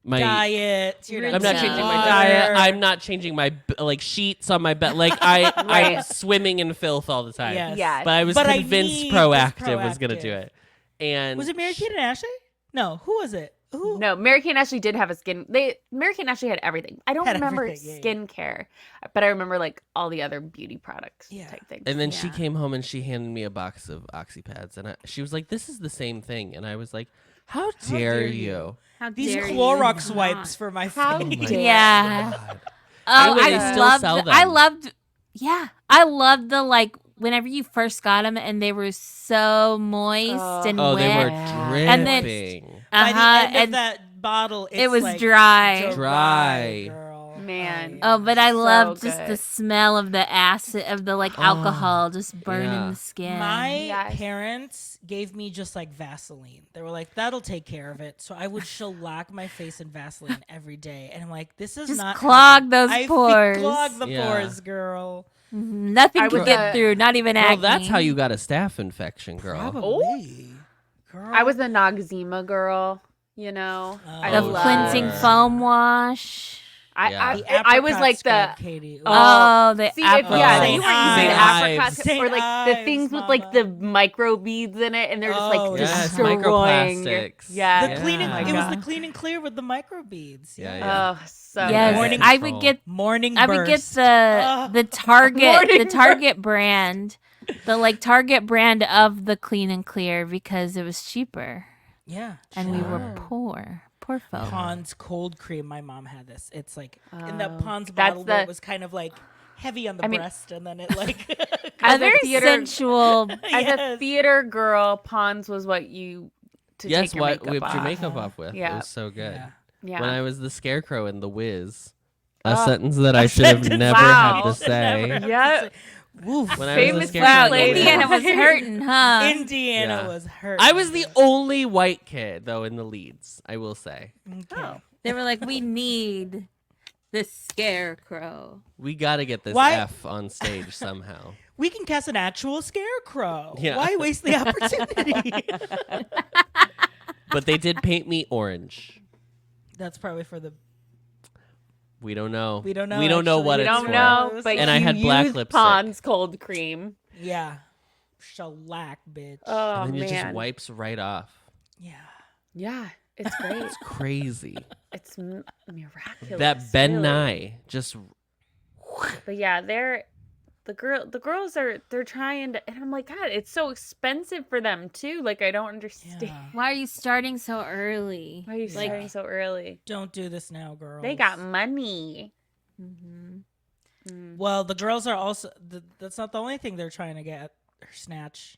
Diet. You're I'm not No. changing my water. diet. I'm not changing my like sheets on my bed. Like Right. I'm swimming in filth all the time. Yes. Yes. But I was But I convinced need proactive was this gonna proactive. do it. And Was it Mary Kate and Ashley? No, who was it? Who? No, Mary Kate and Ashley did have a skin. Mary Kate and Ashley had everything. I don't Had remember everything, yeah, skincare, but I remember like all the other beauty products Yeah. type things. And then she Yeah. came home and she handed me a box of Oxypads, and she was like, "This is the same thing." And I was like, "How dare dare you?" How These dare you Clorox not. wipes for my How face. dare Yeah. God. Oh, Anyway, they I still loved. sell I them. loved. Yeah, I loved the like whenever you first got them and they were so moist and Oh, wet. they were Yeah. dripping. And then- By the Uh-huh, end of and that bottle, it's it was like dry. Dry. girl. Man. Oh, but I So loved just the good. smell of the acid of the like alcohol just burning Yeah. the skin. My Yes. parents gave me just like Vaseline. They were like, "That'll take care of it." So I would shellac my face in Vaseline every day, and I'm like, "This is Just not clog those I pores. clog the Yeah. pores, girl. Nothing I could was get a- through, not even acne. Well, that's how you got a staph infection, girl. Probably, girl. I was a Noxzema girl. You know, I the Oh, love. cleansing sure. foam wash. Yeah. The I was apricot like scrub, the. Katie. Ooh. Oh, the See, if, apple. yeah, St. you weren't using the Ives. apricots or St. like the Ives, things with like the micro beads in it, and they're just Oh, like Yes, destroying. microplastics. Yeah, the clean and, oh my it was the God. clean and clear with the microbeads. Yeah, yeah. Oh, so Yes, good. Morning I control. would get. Morning I would get burst. the Target, Morning the Target brand, the like Target brand of the Clean and Clear because it was cheaper Yeah. and we were Sure. poor folks. Pond's cold cream. My mom had this. It's like in that Oh, Pond's that's bottle where the- it was kind of like heavy on the I mean- breast, and then it like As A a very theater- sensual. As a Yes. theater girl, Pond's was what you to Yes, take your what makeup whipped your off. makeup off with. It Yeah. was so good. Yeah. Yeah. When I was the Scarecrow in The Wiz. A Oh. sentence that I should have sentence never Wow. had to say. Never. yeah. Woof. When I was the Famous Scarecrow Wow, in The lady. Wiz. Indiana was hurting, huh? Indiana Yeah. was hurt. I was the only white kid, though, in the leads, I will say. Okay. They were like, we need the Scarecrow. We got to get this Why- F on stage somehow. We can cast an actual scarecrow. Yeah. Why waste the opportunity? But they did paint me orange. That's probably for the. We don't know. We don't know, We don't know actually. what We it's don't for. know, but And I you had black used lipstick. Pond's cold cream. Yeah. Shellac, bitch. Oh And then it man. just wipes right off. yeah. Yeah, it's great. It's crazy. It's miraculous. That Ben really. Nye just. But yeah, the girls they're trying to, and I'm like, God, it's so expensive for them too. Like I don't understand. Yeah. Why are you starting so early? Why are you Like- starting so early? Don't do this now, girls. They got money. Well, the girls are also. That's not the only thing they're trying to get or snatch.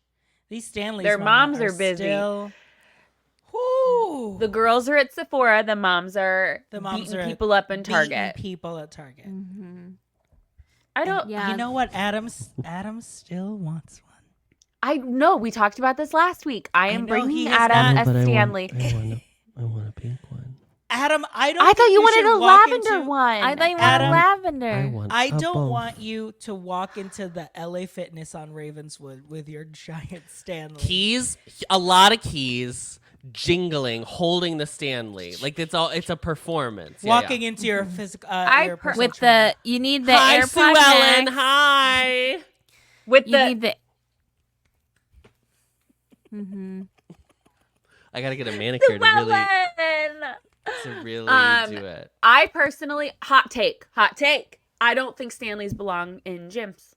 These Stanleys. Their mama, moms are busy. Still, whoo, The girls are at Sephora. The moms are moms beating are people up in beating Target. people at Target. I don't. Yeah. You know what? Adam still wants one. I know. We talked about this last week. I am know, he bringing has Adam not- a Stanley. I want a pink one. Adam, I don't. I thought think you wanted should a walk lavender into- one. I thought you wanted Adam, lavender. I don't want you to walk into the LA Fitness on Ravenswood with your giant Stanley. Keys, a lot of keys, jingling, holding the Stanley. Like it's a performance. Walking into your physical, your personal With trainer. you need the Hi, AirPod Sue Ellen. Max. Hi. With You the need the. I gotta get a manicure to really do it. I personally, hot take. I don't think Stanleys belong in gyms.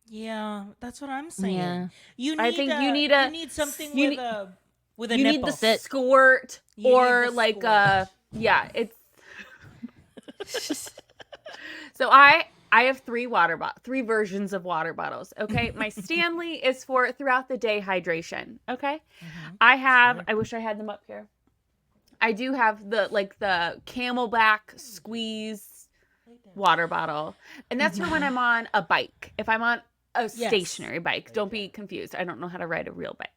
Yeah, that's what I'm saying. Yeah. You need I think you need something you with need- with a You nipple. need the squirt You or need the like squirt. yeah, it's So I have three versions of water bottles, okay? My Stanley is for throughout the day hydration, okay? I wish I had them up here. I do have the Camelback squeeze water bottle. And that's for when I'm on a bike. If I'm on a stationary bike, don't be confused. I don't know how to ride a real bike.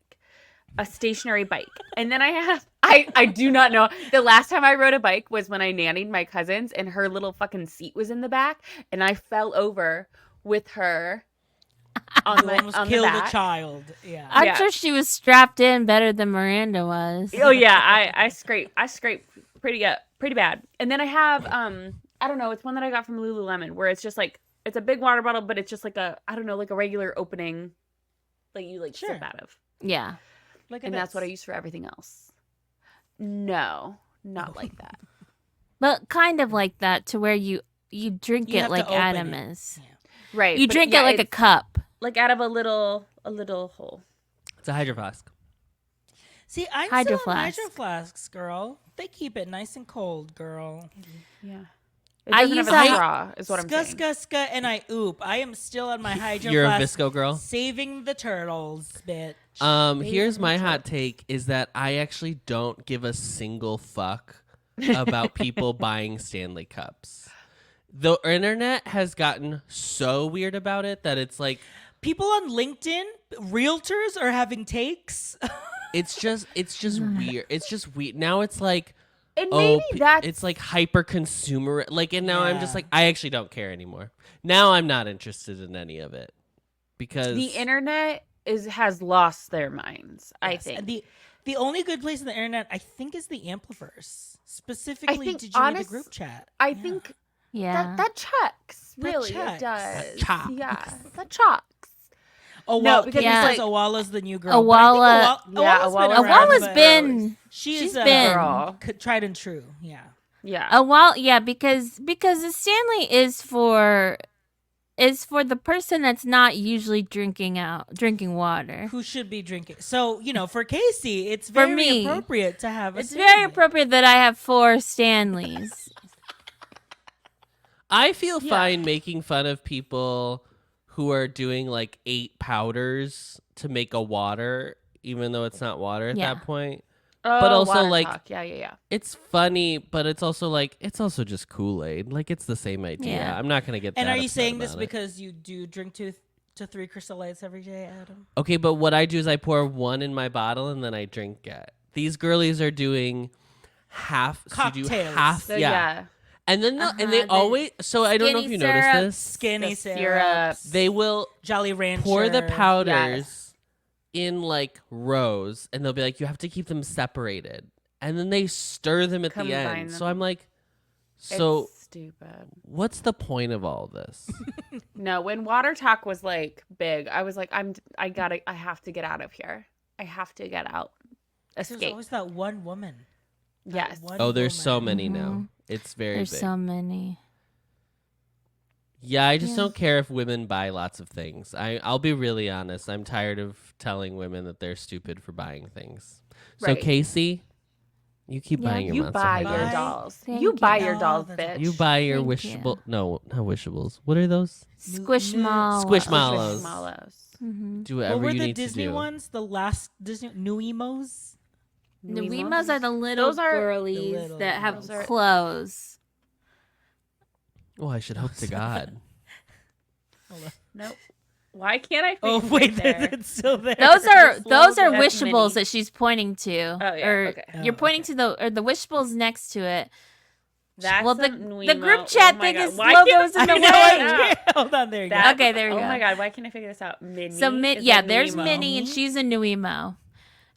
A stationary bike. And then I do not know. The last time I rode a bike was when I nannied my cousins and her little fucking seat was in the back and I fell over with her on You almost the killed back. a child. Yeah. I'm Yeah. sure she was strapped in better than Miranda was. Oh yeah, I scraped pretty bad. And then I have I don't know, it's one that I got from Lululemon where it's just like it's a big water bottle, but it's just like a regular opening that you Sure. sip out of. Yeah. Look at And that's this. what I use for everything else. No, not like that. But kind of like that to where you drink You it have to like open Adam it. is. Right. You but drink yeah, it like a it's cup. like out of a little hole. It's a hydro flask. See, I'm Hydro still on flask. hydro flasks, girl. They keep it nice and cold, girl. Yeah. It I doesn't use have a a- straw, is what I'm saying. Ska, and I oop. I am still on my hydro You're a flask. Visco girl. Saving the turtles, bitch. Here's Saving my the hot turtles. take is that I actually don't give a single fuck about people buying Stanley cups. The internet has gotten so weird about it that it's like People on LinkedIn, realtors are having takes. it's just weird. It's just weird. Now it's like And maybe that's it's like hyper consumer like and now I'm just Yeah. like I actually don't care anymore. Now I'm not interested in any of it. Because the internet has lost their minds, I Yes, think. and the only good place on the internet, I think, is the Ampliverse. Specifically, think did you read the honest- group chat? I Yeah. think Yeah. that checks. That Really, checks. it does. That Yeah, that checks. Oh, No, well, because because it's he says Awala's the new girl. Awala- But I think Awala's Awala's been around, Awala's but been She's she's a been girl. tried and true. Yeah. Yeah. a while. Yeah, because the Stanley is for the person that's not usually drinking water. Who should be drinking? So, for Casey, it's For very me, appropriate to have a It's very Stanley. appropriate that I have 4 Stanleys. I feel fine making fun of people who are doing like 8 powders to make a water, even though it's not water at Yeah. that point. Oh, But also, water like- talk. Yeah. It's funny, but it's also like it's also just Kool-Aid. Like it's the same idea. Yeah. I'm not gonna get. And that are you upset saying this about it. because you do drink 2 to 3 Crystal Lights every day, Adam? Okay, but what I do is I pour one in my bottle and then I drink it. These girlies are doing half. So you do Cocktails. half. So yeah. And then and they the always. So I don't know if skinny you syrup, noticed this. Skinny The syrups, syrups. They will Jolly Rancher. pour the powders Yes. in like rows, and they'll be like, you have to keep them separated, and then they stir them at the Combine end. So them. I'm like, so It's stupid. what's the point of all this? No, when water talk was like big, I was like, I have to get out of here. I have to get out. There's Escape. always that one woman. That Yes. one Oh, there's so woman. many now. It's very There's big. so many. Yeah, I just Yeah. don't care if women buy lots of things. I'll be really honest. I'm tired of telling women that they're stupid for buying things. So Right. Casey, you keep Yeah. buying your You Monster buy High your dolls. dolls. Thank You buy you. your Oh, dolls, that's bitch. You buy your Thank wishable. you. No, not wishables. What are those? Squishmallows. Squishmallows. Squishmallows. Mm-hmm. Do What whatever were you the need Disney to do. ones? The last Disney Nuimos? The Weemos are the little Those are- girlies The little that have girls. clothes. Oh, I should hope to God. Hold on. Nope. Why can't I? Oh fix wait, it there? it's still there. Those are That's wishables mini. that she's pointing to. Oh, yeah, Or okay. you're Oh, pointing okay. to the wishables next to it. That's Well, the Nuemo. group chat Oh my thing God. is Why logos can't in I the figure way. that out? Hold on, there you go. That- Okay, there you Oh go. my God, why can't I figure this out? Mini. So is yeah, a there's Nuemo. Minnie and she's a new emo,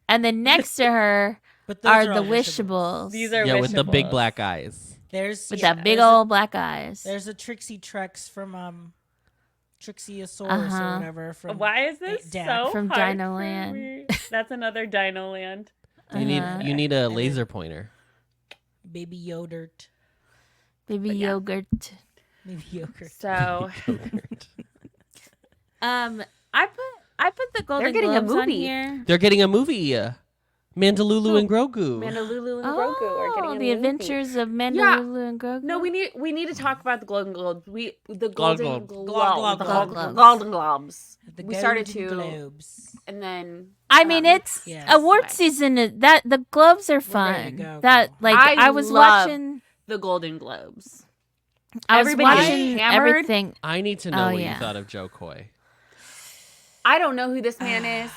and then next to her But those are all the wishables. These are Yeah, with the big wishables. black eyes. There's with yeah, that big there's old black eyes. There's a Trixie Trex from Trixieosaurus Uh-huh. or whatever from. Why is this Dad. so From hard Dino for Land. me? That's another Dino Land. You need a laser pointer. Baby Yogurt. Baby But yeah. yogurt. Baby Yogurt. So I put the Golden getting a Globes on movie. here. They're getting a movie. Mandalulu Who? and Grogu. Mandalulu and Grogu are getting a the movie. Adventures of Mandalulu and Grogu. No, we need to talk about the Golden Globes. The Golden Golden Globes. Golden Globes. The We started Golden to, Globes. and then I mean, it's Yes. award Right. season. That the Globes are ready to fun. go, That girl. like I I was love- watching. the Golden Globes. I was Everybody watching hammered. everything. I need to know Oh, what yeah. you thought of Joe Coy. I don't know who this man is.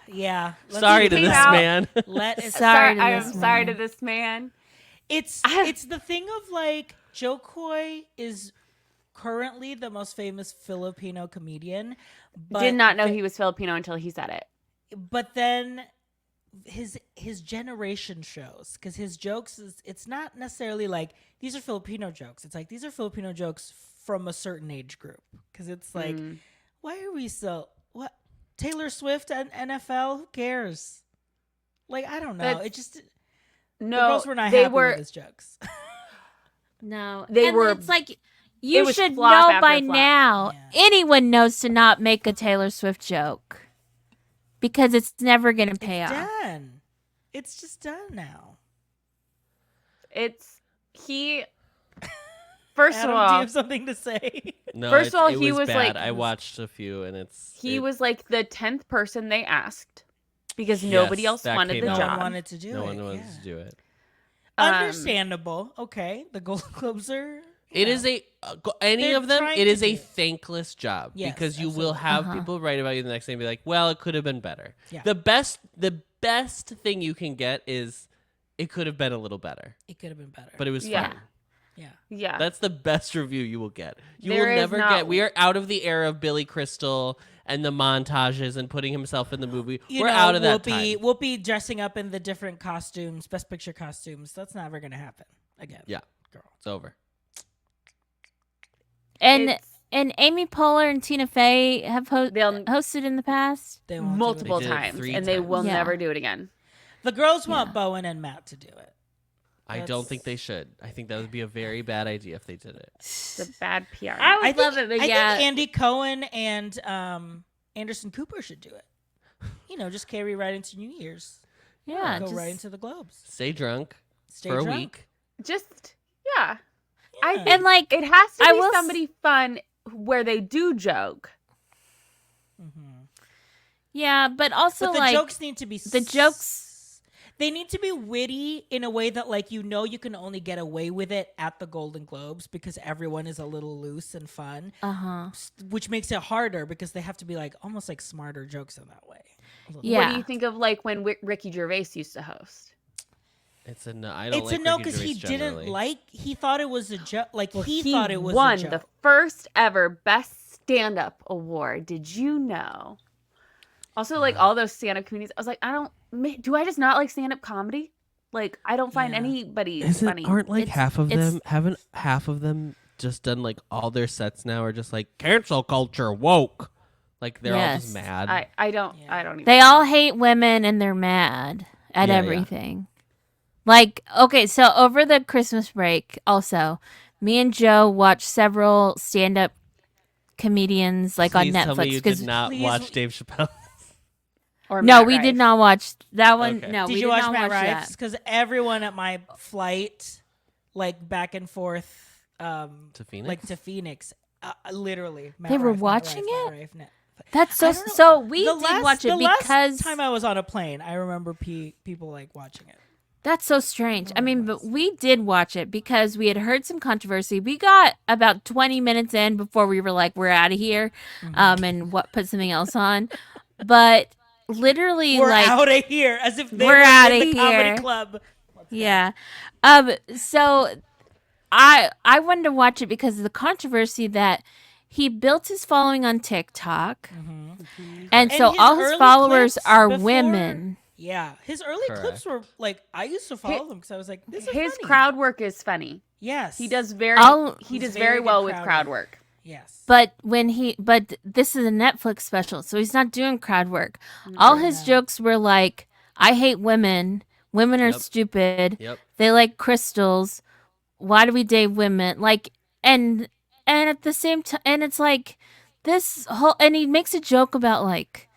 Yeah. Sorry to came this out- man. Let us. Sorry to I'm this sorry man. to this man. It's the thing of like Joe Coy is currently the most famous Filipino comedian. But Did not know he was Filipino until he said it. But then his generation shows because his jokes it's not necessarily like these are Filipino jokes. It's like these are Filipino jokes from a certain age group because it's like why are we so what Taylor Swift and NFL? Who cares? Like I don't know. That's- It just the No, girls were not they happy were. with his jokes. No, They and were- It's like you was should flop know after by flop. now. Yeah. Anyone knows to not make a Taylor Swift joke because it's never gonna pay It's off. done. It's just done now. It's he. First Adam, of do you all, have something to say? No, First of all, it he was was bad. like- I watched a few, and he it- was like the 10th person they asked because Yes, nobody else that wanted came the No out. one job. wanted to do no it. one wanted yeah. to do it. Understandable. Okay, the Golden Globes are. It is any They're of them. trying It to is a do it. thankless job Yes, because you will absolutely. have people write about you the next day and be like, "Well, it could have been better." Yeah. The best thing you can get is it could have been a little better, It could have been better. but it was Yeah. fine. yeah. Yeah, That's the best review you will get. You There will is never not- get. We are out of the era of Billy Crystal and the montages and putting himself in the movie. We're out of that time. Whoopi dressing up in the different costumes, Best Picture costumes. That's never going to happen again. Yeah, girl. it's over. And It's Amy Poehler and Tina Fey have They'll- hosted in the past. They won't do it multiple They did it times, 3 and they times. will Yeah. never do it again. The girls want Yeah. Bowen and Matt to do it. I don't think they should. I think that would be a very bad idea if they did it. It's a bad PR. I would love it, but I yeah. think Andy Cohen and Anderson Cooper should do it. You know, just carry right into New Year's. Yeah, Go just- right into the Globes. Stay drunk Stay for a drunk. week. Just yeah. I Yeah. think And like it has to I be will s- somebody fun where they do joke. yeah, but also But the like jokes need to be the jokes. They need to be witty in a way that, like, you know, you can only get away with it at the Golden Globes because everyone is a little loose and fun, which makes it harder because they have to be like almost like smarter jokes in that way. A little Yeah. What do you think of like when Ricky Gervais used to host? It's a no. I don't It's like a no Ricky because he Gervais didn't generally. like. He thought it was a joke. Like he thought it was won a joke. the first ever best stand-up award. Did you know? Also, like all those stand-up comedians, I was like, do I just not like stand-up comedy? Like, I don't find Yeah. anybody Isn't funny. aren't like It's- half of it's- them haven't half of them just done like all their sets now are just like cancel culture woke. Like they're all just Yes. mad. I don't Yeah. I don't even They all hate women and they're mad at Yeah, yeah. everything. Like, okay, so over the Christmas break, also, me and Joe watched several stand-up comedians like Please on tell me Netflix you because did not Please- watch Dave Chappelle. or no, Matt we Rife. did not watch that one. Okay. No, Did we you did watch not Matt watch Rife? that. Because everyone at my flight, like back and forth, To Phoenix? like to Phoenix, literally. Matt They were Rife, Matt watching Rife, it? Matt Rife, Matt- That's I so. don't know. So we The did last- watch it the because last time I was on a plane, I remember people like watching it. That's so strange. I No, it mean, but was. we did watch it because we had heard some controversy. We got about 20 minutes in before we were like, we're out of here, and what put something else on. But literally, We're like, out of here, as if they we're were outta in the comedy here. club. yeah. So I wanted to watch it because of the controversy that he built his following on TikTok, and so his all his early followers clips are before- women. Yeah, his early clips Correct. were like, I used to follow them because I was like, this is His funny. crowd work is funny. Yes, He does very he He's does very very good well with crowd crowd work. work. Yes, But this is a Netflix special, so he's not doing crowd work. All his jokes were like, "I hate women. Women are Yep. stupid. Yep. They like crystals. Why do we date women?" Like, and at the same time, and it's like this whole, and he makes a joke about like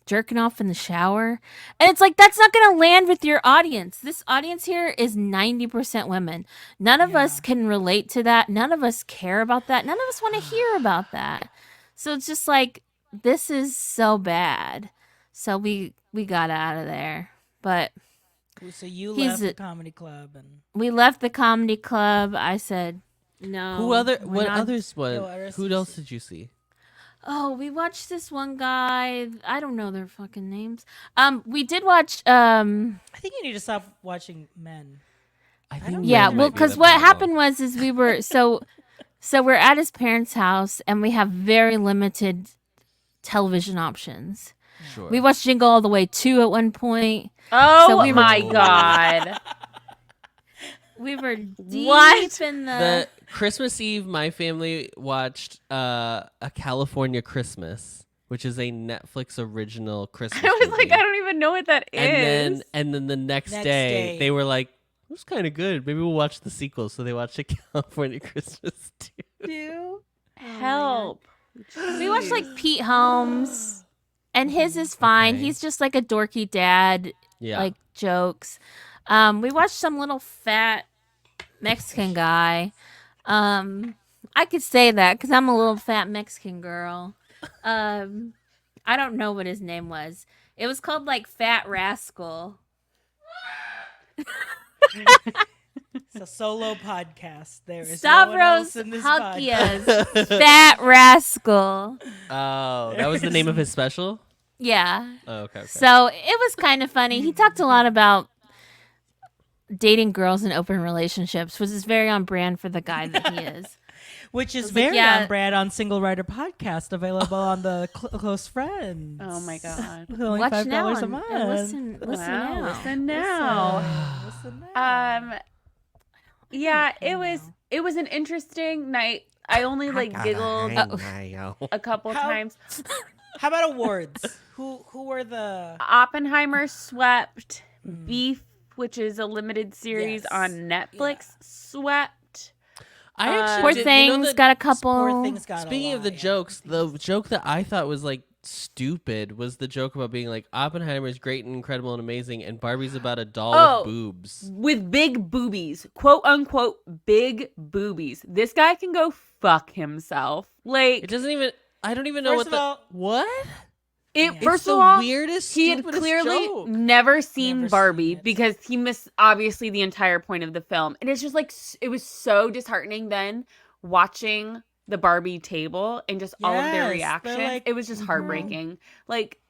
jerking off in the shower, and it's like that's not gonna land with your audience. This audience here is 90% women. None of us can relate to that. None of us care about that. None of us want to hear about that. So it's just like, this is so bad. So we got out of there. But so you he's left the a- comedy club and we left the comedy club. I said no. we're What not- others went? what else Who did you else see? did you see? Oh, we watched this one guy. I don't know their fucking names. We did watch I think you need to stop watching men. I think yeah, men well, might be because the what problem. happened was we were so we're at his parents' house and we have very limited television options. Sure. We watched Jingle All the Way 2 at one point. Oh So we were- my god. We were deep What? in the Christmas Eve, my family watched A California Christmas, which is a Netflix original Christmas I was movie. like, I don't even know what that is. And then the next, Next day, day. they were like, it was kind of good. Maybe we'll watch the sequel. So they watched A California Christmas too. Help. We watched like Pete Holmes, and his is fine. Okay. He's just like a dorky dad, Yeah. like jokes. We watched some little fat Mexican guy. I could say that because I'm a little fat Mexican girl. I don't know what his name was. It was called like Fat Rascal. It's a solo podcast. There is no one Stavros else in this podcast. Halkias, Fat Rascal. Oh, that was the name of his special? Yeah. Oh, okay. So it was kind of funny. He talked a lot about dating girls in open relationships, which is very on brand for the guy that he is. Which is like, very yeah. on brand on Single Writer Podcast, available on the Close Friends. Oh my god. With only Watch $5 now a and month. listen Wow, now. listen now. Listen now. Yeah, it was an interesting night. I only like giggled a couple How- times. How about awards? Who were the? Oppenheimer swept. Beef, which is a limited series Yes. on Netflix, swept. I actually Poor did, you Things know, got a couple. Poor Things got speaking a of the lot, yeah. jokes, the joke that I thought was like stupid was the joke about being like Oppenheimer's great and incredible and amazing, and Barbie's about a doll Oh. with boobs. With big boobies, quote unquote, big boobies. This guy can go fuck himself. Like It doesn't even. I don't even know First what of all- what. it. It's First the of all, weirdest, he had stupidest clearly joke. never seen Never Barbie seen it. because he missed obviously the entire point of the film, and it's just like it was so disheartening then watching the Barbie table and just all of Yes, their they're reactions. like, It was just heartbreaking. Like,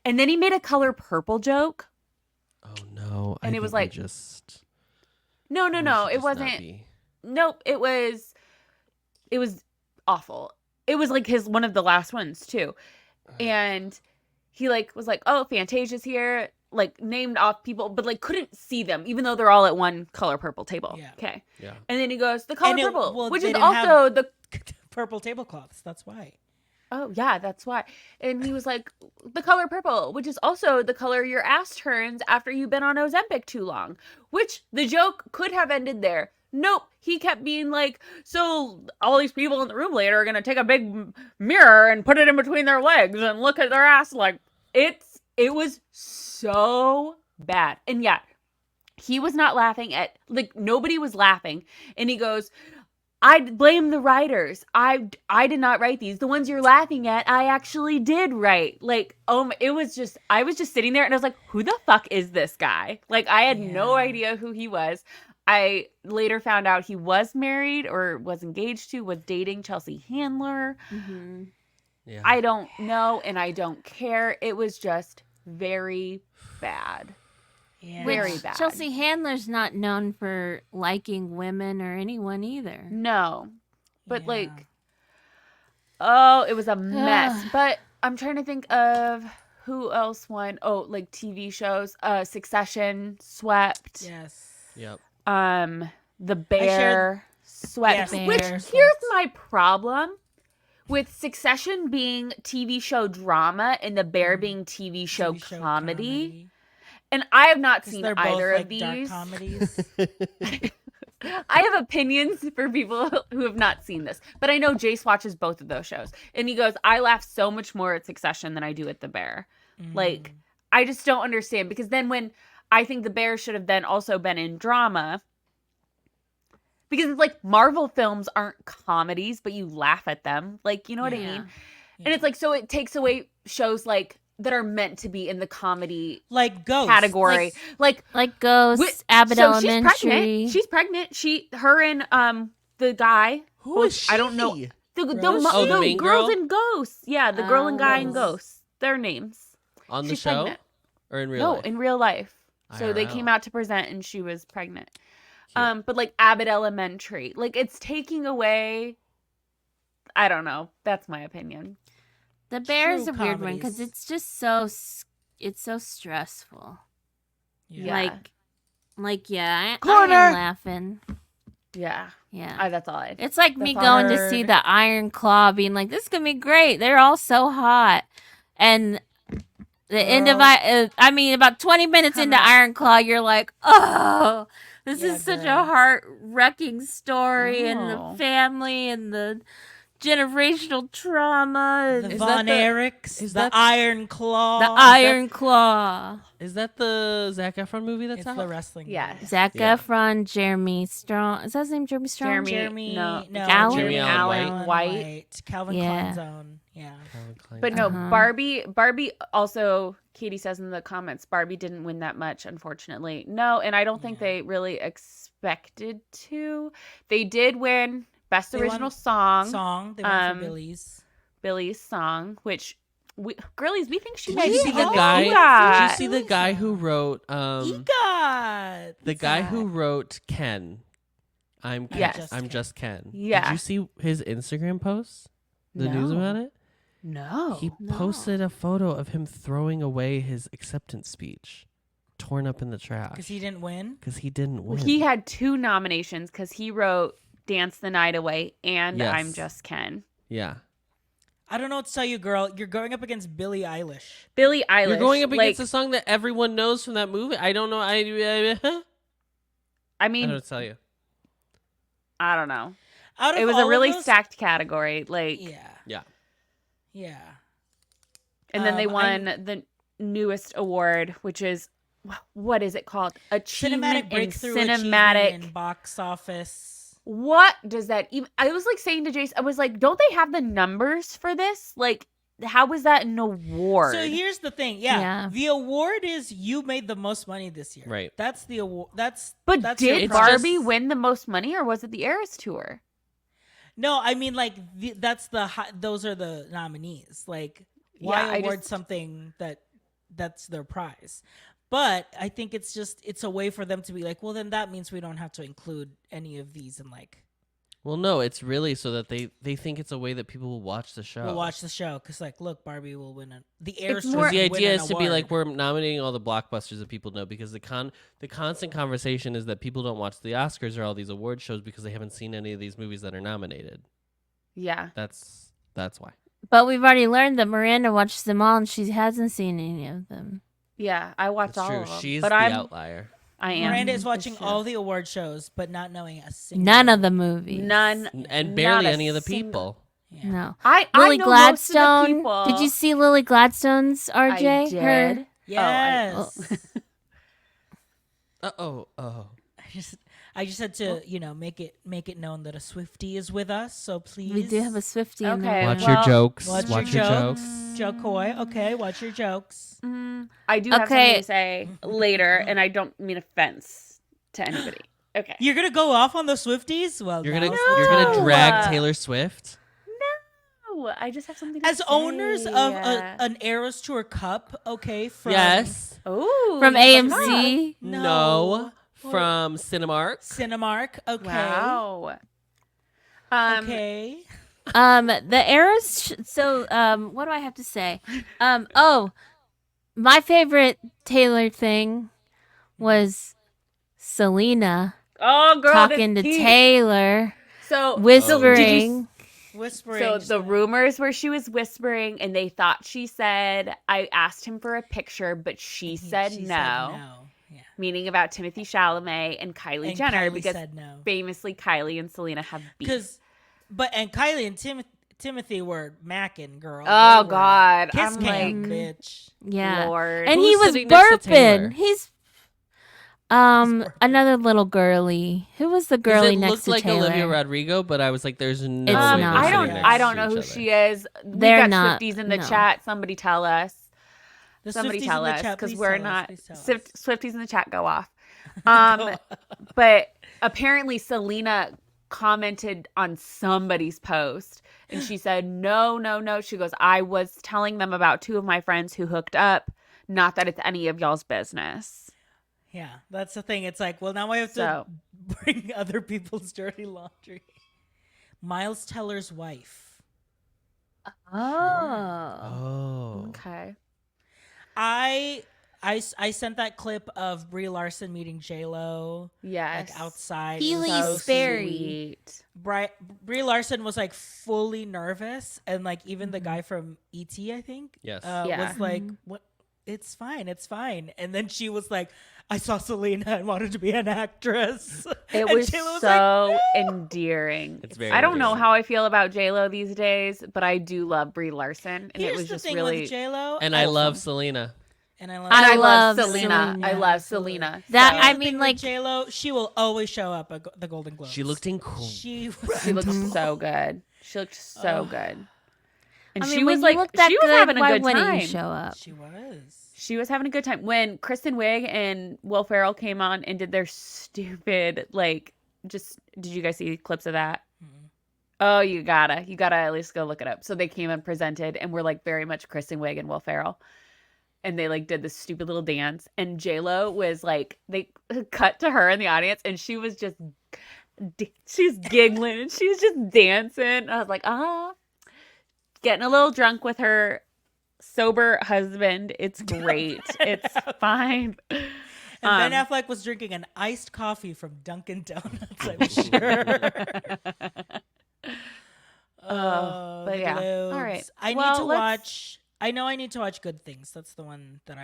and then he made a color purple joke. Oh no! And I it was think we like- just. No, we should it just not wasn't. be. Nope, it was awful. It was like one of the last ones too. And he like was like, "Oh, Fantasia's here." Like named off people, but like couldn't see them, even though they're all at one color purple table. Yeah. Okay. Yeah. And then he goes, "The color And purple," well, which they is didn't also have- the Purple tablecloths. That's why. oh yeah, that's why. And he was like, "The color purple," which is also the color your ass turns after you've been on Ozempic too long. Which the joke could have ended there. Nope. He kept being like, "So all these people in the room later are gonna take a big mirror and put it in between their legs and look at their ass." Like it was so bad. And yeah, he was not laughing at, like, nobody was laughing. And he goes, I blame the writers. I did not write these. The ones you're laughing at, I actually did write. Like, it was just, I was just sitting there and I was like, who the fuck is this guy? Like, I had no idea who he was. I later found out he was married or was engaged to, was dating Chelsea Handler. Mm-hmm. Yeah. I don't know and I don't care. It was just very bad. Yeah. Very bad. Chelsea Handler's not known for liking women or anyone either. No. But Yeah. like, oh, it was a mess. But I'm trying to think of who else won. Oh, like TV shows. Succession swept. Yes. Yep. The Bear swept. Yes, Which Bear here's swept. my problem with Succession being TV show drama and The Bear being TV show, TV comedy. And I have not 'Cause seen they're either both of like dark these. comedies. I have opinions for people who have not seen this, but I know Jace watches both of those shows, and he goes, "I laugh so much more at Succession than I do at The Bear." Like, I just don't understand, because then when I think The Bear should have then also been in drama, because it's like Marvel films aren't comedies, but you laugh at them, like, you know what I mean? And it's like, so it takes away shows like that are meant to be in the comedy Like Ghost category, like. Like Ghost, Abbott So she's Elementary. pregnant. She's pregnant. Her and the guy. Who is she? I don't know. The the main girls girl? in Ghosts. Yeah, the girl and guy in Ghosts. Ghosts. Their names. On the She's show pregnant. or in real No, life? in real life. So they IRL. came out to present, and she was pregnant. Cute. But like Abbott Elementary, like it's taking away. I don't know. That's my opinion. The Bear is a True weird one because comedies. it's just it's so stressful. Yeah. Like yeah, I Corner! am laughing. Yeah. Yeah. That's all I. It's like me That's going to hard. see the Iron Claw, being like, "This is gonna be great." They're all so hot, and the end of I mean, about 20 minutes into Iron Claw, you're like, "Oh, this Yeah, is such girl. a heart-wrecking story, and Oh. the family, and the generational trauma, The and Von that the- Erichs, is the that- Iron Claw. the Iron Claw." Is that the Zac Efron movie that's It's out? the wrestling. Yes. movie. Zac Yeah. Efron, Jeremy Strong. Is that his name? Jeremy Strong. Jeremy- No, Alan? Jeremy Allen Allen White. Calvin Yeah. Klein's own. Yeah. Calvin Klein. But no, Uh-huh. Barbie also, Katie says in the comments, Barbie didn't win that much, unfortunately. No, and I don't think they really expected to. They did win Best They Original won Song, They went um, for Billy's. Billy's song, which, girlies, we think she Did might you be see the an guy? EGOT. Did you see the guy who wrote EGOT. the guy who wrote Ken? I'm Yes. I'm just Ken. Yeah. Did you see his Instagram posts? The news No. about it? No. He posted a photo of him throwing away his acceptance speech, torn up in the trash. Because he didn't win. Because he didn't win. He had 2 nominations because he wrote Dance the Night Away and Yes. I'm Just Ken. Yeah. I don't know what to tell you, girl. You're going up against Billie Eilish. Billie Eilish. You're going up against like, a song that everyone knows from that movie. I don't know. I I don't mean, know what to tell you. I don't know. Out of It was all a of really those- stacked category. Like, Yeah. Yeah. Yeah. and then they Um, won the newest award, which is, what is it called? Achievement Cinematic breakthrough in achievement in cinematic. box office. What does that even? I was like saying to Jace, I was like, don't they have the numbers for this? Like, how is that an award? So here's the thing. Yeah. Yeah. The award is you made the most money this year. Right. That's the award. That's but that's your did prize. Barbie win the most money, or was it the Eras Tour? No, I mean like that's the those are the nominees. Like why Yeah, I award just- something that's their prize? But I think it's a way for them to be like, well, then that means we don't have to include any of these and like Well, no, it's really so that they think it's a way that people will watch the show. we'll watch the show because like look, Barbie will win the Air It's Tour more- The will win idea an is to be like award. we're nominating all the blockbusters that people know because the constant conversation is that people don't watch the Oscars or all these award shows because they haven't seen any of these movies that are nominated. Yeah. That's why. But we've already learned that Miranda watches them all, and she hasn't seen any of them. Yeah, I watched That's all true. of them. She's but the I'm, outlier. I am. Miranda is for watching sure. all the award shows, but not knowing a single. None of the movies. None. And Not barely a any of the single- people. Yeah. No. I Lily know most of the Gladstone. people. Did you see Lily Gladstone's I RJ? did. Her. Yes. Oh. I I just had to, make it known that a Swiftie is with us. So please, We do have a Swifty in Okay, there. Watch well, your jokes. watch Watch your your jokes. jokes. Joe Coy. Okay, watch your jokes. I do have Okay. something to say later, and I don't mean offense to anybody. Okay. You're gonna go off on the Swifties? Well, You're now's gonna the you're gonna time. drag Taylor Swift. No, I just have something to As say. owners of an Eras Tour cup. Okay, from Yes. Oh, From you AMC. No. From Cinemark. Cinemark. Okay. Wow. Okay. The Eras. What do I have to say? My favorite Taylor thing was Selena Oh, girl, talking to this heat. Taylor, So whispering. Whispering. So the stuff. rumors were she was whispering, and they thought she said, I asked him for a picture, but she said She no. said no. Yeah. Meaning about Timothy Chalamet and Kylie And Jenner, Kylie because said no. famously Kylie and Selena have beef. And Kylie and Timothy were macking, girl. Oh, They were God. kiss I'm cam, like, bitch. Yeah. Lord. And Who's he was sitting next to Taylor? burping. He's burping. another little girly. Who was the girly It next looked to like Taylor? Olivia Rodrigo, but I was like, "There's no It's way." not. they're I sitting don't. next I to don't know each who other. she is. We've They're got not- Swifties in the no. chat. Somebody tell us. The Somebody Swifties tell in the us, chat, because please we're tell us, not. please tell us. Swifties in the chat, go off. Go But apparently Selena commented on somebody's post, and she said, "No, no, no." She goes, "I was telling them about two of my friends who hooked up. Not that it's any of y'all's business." Yeah, that's the thing. It's like, well, now I have So- to bring other people's dirty laundry. Miles Teller's wife. Oh. Oh. Okay. I sent that clip of Brie Larson meeting J-Lo Yes. like outside. Healy It was so Sperry. Sweet. Brie Larson was like fully nervous, and like even the guy from E.T., I think, Yes. Yeah. was like, "What? It's fine, it's fine." And then she was like, "I saw Selena and wanted to be an actress." It And was J-Lo so like, endearing. It's very I don't know endearing. how I feel about J-Lo these days, but I do love Brie Larson, and Here's it was the just thing really. with J-Lo, And I love Selena. and I love, And I I love love Selena. Selena. I love Selena. That So- I the mean, thing like, with J-Lo, she will always show up at the Golden Globes. She looked incredible. She She looked so good. She looked so good. And I she mean, was when like, you look that she was good, having a why good wouldn't time. you show up? She was. She was having a good time. When Kristen Wiig and Will Ferrell came on and did their stupid, like, did you guys see clips of that? Oh, you gotta at least go look it up. So they came and presented and were like very much Kristen Wiig and Will Ferrell. And they like did this stupid little dance. And J-Lo was like, they cut to her in the audience and she was just, she's giggling and she was just dancing. I was like, getting a little drunk with her sober husband. It's great. It's fine. And Ben Affleck was drinking an iced coffee from Dunkin' Donuts, I'm sure. But the yeah. Globes. All right. I Well, need to let's- watch. I know I need to watch Good Things. That's the one that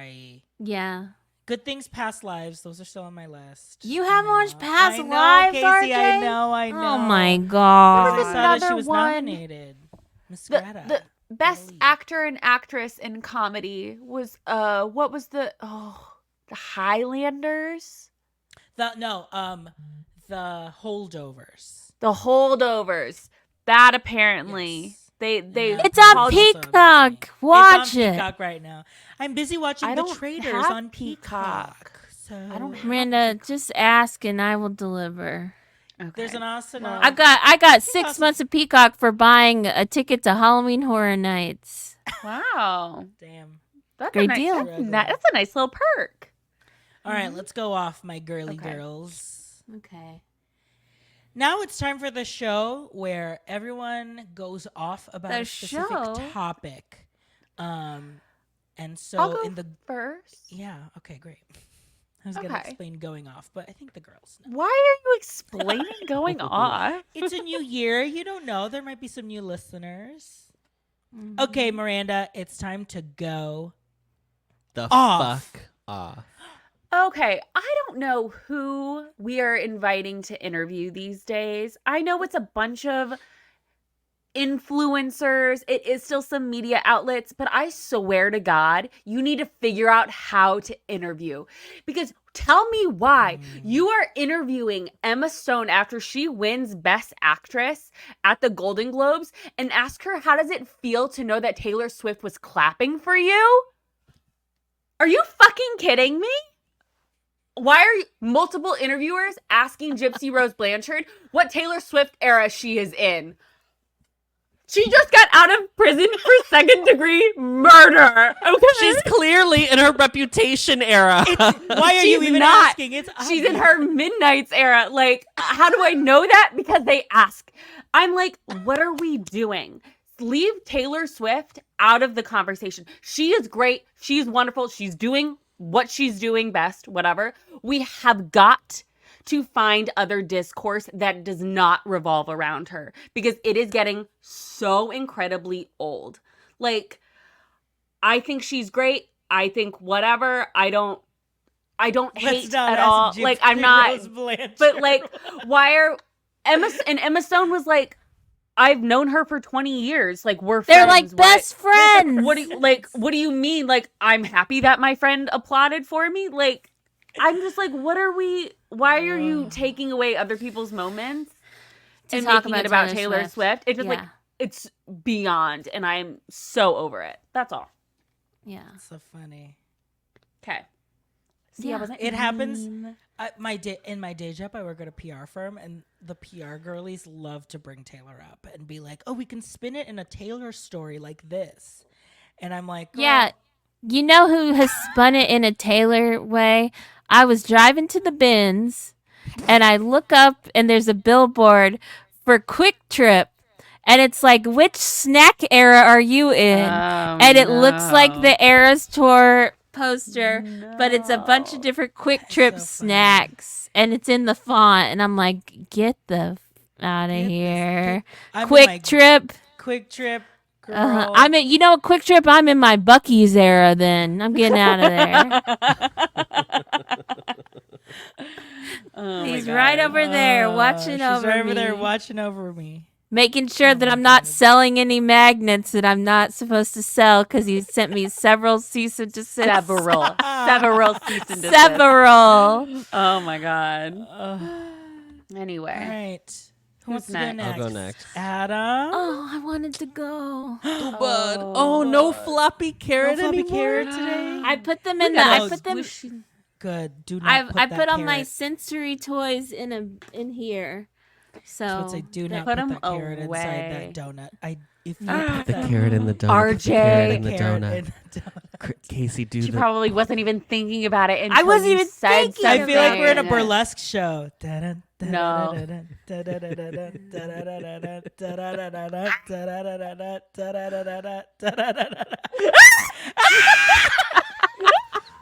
Yeah. Good Things, Past Lives. Those are still on my list. You haven't watched Past I know, Lives, Casey, RJ? I know. Oh my I god. There saw was that she another was one. nominated. Miss The Greta. best Golly. actor and actress in comedy was what was the Highlanders? The Holdovers. The Holdovers. That apparently Yes. they Yeah. It's on Also Peacock. amazing. Watch It's on it. Peacock right now. I'm busy watching I The don't Traitors have on Peacock. So I don't have Miranda, just ask and I will deliver. Okay. There's an awesome. Well, I got 6 awesome. months of Peacock for buying a ticket to Halloween Horror Nights. wow. Damn. That's Great a nice, deal. That's a nice little perk. All right, let's go off, my girly Okay. girls. Okay. Now it's time for the show where everyone goes off about The a specific show? topic. And so I'll go in the first. yeah, okay, great. I was gonna Okay. explain going off, but I think the girls know. Why are you explaining going off? It's a new year. You don't know. There might be some new listeners. Mm-hmm. Okay, Miranda, it's time to go. The Off. fuck off. Okay, I don't know who we are inviting to interview these days. I know it's a bunch of influencers. It is still some media outlets, but I swear to God, you need to figure out how to interview. Because Tell me why. You are interviewing Emma Stone after she wins Best Actress at the Golden Globes and ask her, how does it feel to know that Taylor Swift was clapping for you? Are you fucking kidding me? Why are multiple interviewers asking Gypsy Rose Blanchard what Taylor Swift era she is in? She just got out of prison for second-degree murder. Okay? She's clearly in her Reputation era. Why are you She's even not. asking? It's She's in obvious. her Midnight's era. Like, how do I know that? Because they ask. I'm like, what are we doing? Leave Taylor Swift out of the conversation. She is great. She's wonderful. She's doing what she's doing best, whatever. We have got to find other discourse that does not revolve around her because it is getting so incredibly old. Like, I think she's great. I think whatever. I don't Let's hate not at ask all. Gypsy Like, I'm not, Rose Blanchard. but like, why are Emma Stone was like, I've known her for 20 years. Like, we're They're friends. like best friends. What do you mean? Like, I'm happy that my friend applauded for me? Like, I'm just like, why are you taking away other people's moments To and talk making it about about Taylor Taylor Swift? It's just like, Yeah. it's beyond, and I'm so over it. That's all. Yeah. So funny. Okay. See, Yeah. I wasn't It happens. mean. In my day job, I work at a PR firm, and the PR girlies love to bring Taylor up and be like, "Oh, we can spin it in a Taylor story like this," and I'm like, "Girl, Yeah. You know who has spun it in a Taylor way? I was driving to the bins and I look up and there's a billboard for Quick Trip. And it's like, which snack era are you in? And it looks like the Eras Tour poster, but it's a bunch of different Quick Trip so funny. snacks. And it's in the font. And I'm like, get the out of Get this- here. I'm in my Quick Trip. Quick Trip, girl." I'm in, you know, Quick Trip. I'm in my Bucky's era. Then I'm getting out of there. Oh my He's God. right over there watching she's over right over me, there watching over me. making sure that I'm not selling any magnets that I'm not supposed to sell because he sent me several cease and desist. Several cease and desist. Several. Oh my God. All Anyway. right. Who wants to go next? next? I'll go next. Adam. Oh, I wanted to go. Oh, bud. Oh, no floppy carrot No floppy anymore. carrot today. I put them We in the. got I those put them. Good. Do not. I that put all my carrot. sensory toys in here. So I would say do not Put put 'em that carrot inside away. that donut. If you Ah. put The that carrot in the donut. RJ. The carrot in the carrot donut. in the donut. Casey, do She the. probably wasn't even thinking about it until I wasn't you even said thinking I feel like we're in a something. burlesque show.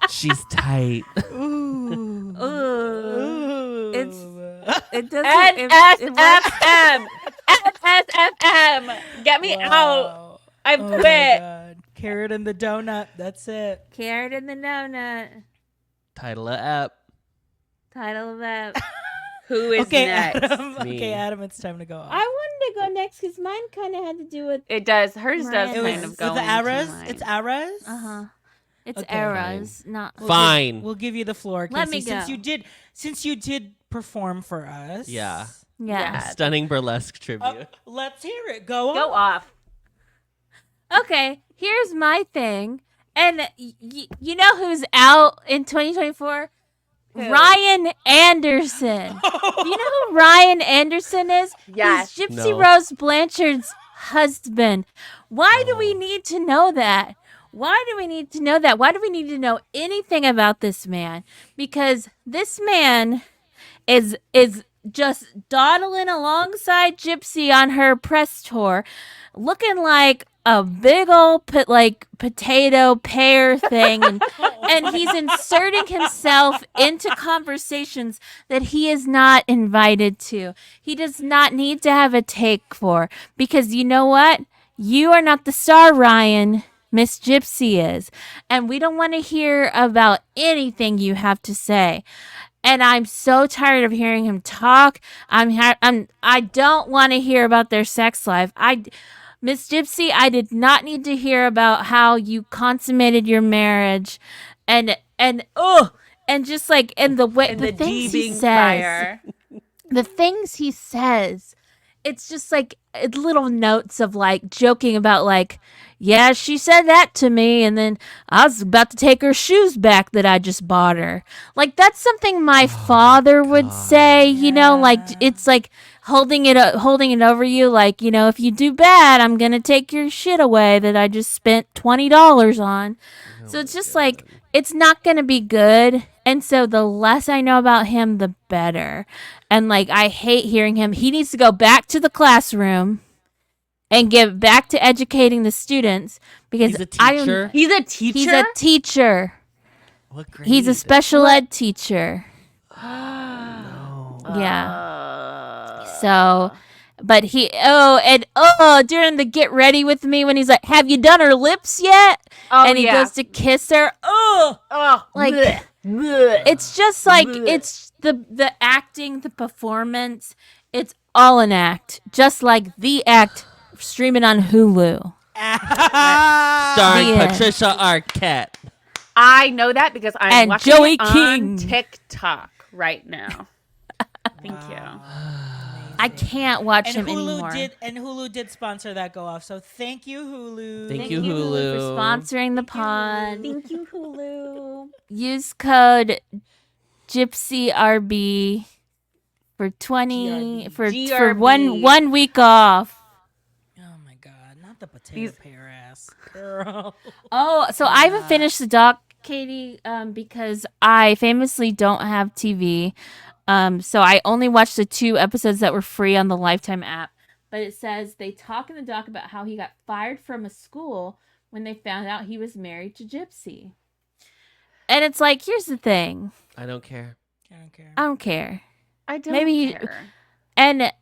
She's tight. Ooh. Ooh. It doesn't. NSFM. NSFM. Get me out. Wow. I Oh my quit. God. Carrot in the donut. That's it. Carrot in the donut. Title of app. Title of that. Who is Okay, next? Adam. Me. Okay, Adam. It's time to go off. I wanted to go next because mine kind of had to do with. It does. Hers does Mine it kind was of go the into Aras. mine. It's Aras. It's Okay. eras, not. Fine. We'll give you the floor, Casey. Let me Since you did perform for us. Yeah. Yeah. Stunning burlesque tribute. Let's hear it. Go on. Go off. Okay, here's my thing. And you know who's out in 2024? Who? Ryan Anderson. You know who Ryan Anderson is? Yes. He's Gypsy No. Rose Blanchard's husband. Why do we need to know that? Why do we need to know that? Why do we need to know anything about this man? Because this man is just dawdling alongside Gypsy on her press tour, looking like a big old potato pear thing, and he's inserting himself into conversations that he is not invited to. He does not need to have a take for, because you know what? You are not the star, Ryan. Miss Gypsy is, and we don't want to hear about anything you have to say. And I'm so tired of hearing him talk. I don't want to hear about their sex life. Miss Gypsy, I did not need to hear about how you consummated your marriage, and and just like and the way And the the D things he being says, fire. the things he says, it's just like little notes of like joking about like, yeah, she said that to me, and then I was about to take her shoes back that I just bought her. Like that's something my father would say, you know, like it's like holding it over you, like, you know, if you do bad, I'm gonna take your shit away that I just spent $20 on. So it's just like it's not gonna be good. And so the less I know about him, the better. And like I hate hearing him. He needs to go back to the classroom and get back to educating the students because He's a teacher. He's a teacher. He's a teacher. What grade? He's a special ed teacher. No. Yeah. So, but during the get ready with me when he's like, "Have you done her lips yet?" Oh, and he yeah. goes to kiss her. Oh, like bleh, bleh. it's just like it's the acting, the performance. It's all an act, just like The Act streaming on Hulu. Starring The end. Patricia Arquette. I know that because I'm And watching Joey it on King. TikTok right now. Thank you. I can't watch And him anymore. Hulu did sponsor that go off. So thank you, Hulu. Thank you, Hulu. for sponsoring the pod. Thank you, Hulu. Use code GypsyRB for 20 GRB. for GRB. one week off. Oh my god, not the potato These- pear ass girl. Oh, so I haven't finished the doc, Katie, because I famously don't have TV. So I only watched the 2 episodes that were free on the Lifetime app. But it says they talk in the doc about how he got fired from a school when they found out he was married to Gypsy. And it's like, here's the thing. I don't care. I don't care. I don't care. I don't Maybe- care. And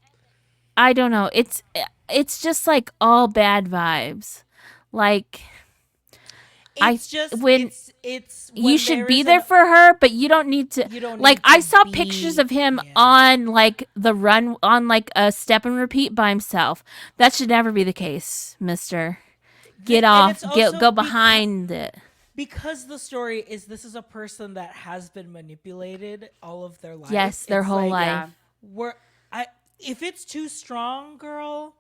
I don't know. It's just like all bad vibes. Like It's just when it's you should be there for her, but you don't need to. You don't Like need to I saw be- pictures of him yeah. on like the run on like a step and repeat by himself. That should never be the case, Mister. Get And off. it's also Go behind it. because the story is this is a person that has been manipulated all of their life. Yes, their It's whole like, life. If it's too strong, girl,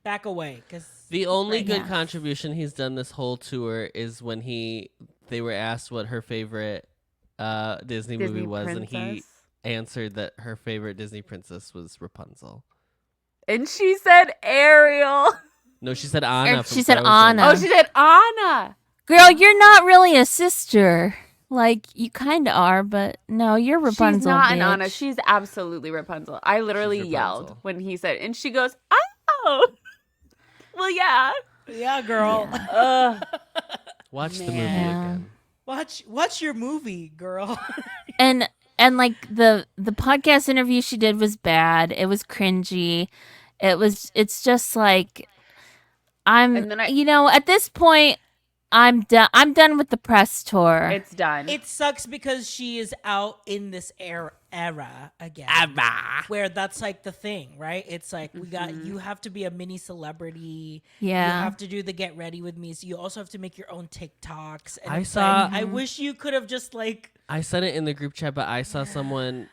back away because The only good Yeah. contribution he's done this whole tour is when they were asked what her favorite Disney movie was, and he princess. answered that her favorite Disney princess was Rapunzel. And she said Ariel. No, she said Anna. She from said Frozen. Anna. Oh, she said Anna. Girl, you're not really a sister. Like you kind of are, but no, you're Rapunzel. She's not an bitch. Anna. She's absolutely Rapunzel. I literally She's yelled Rapunzel. when he said, and she goes, "Oh, well, yeah." yeah, girl. Watch the movie Yeah. again. Watch your movie, girl. and like the podcast interview she did was bad. It was cringy. It's just like And then at this point I'm done with the press tour. It's done. It sucks because she is out in this era again. Where that's like the thing, right? It's like you have to be a mini celebrity. Yeah. You have to do the get ready with me. So you also have to make your own TikToks. And I it's saw- like, I wish you could have just like I said it in the group chat, but I saw someone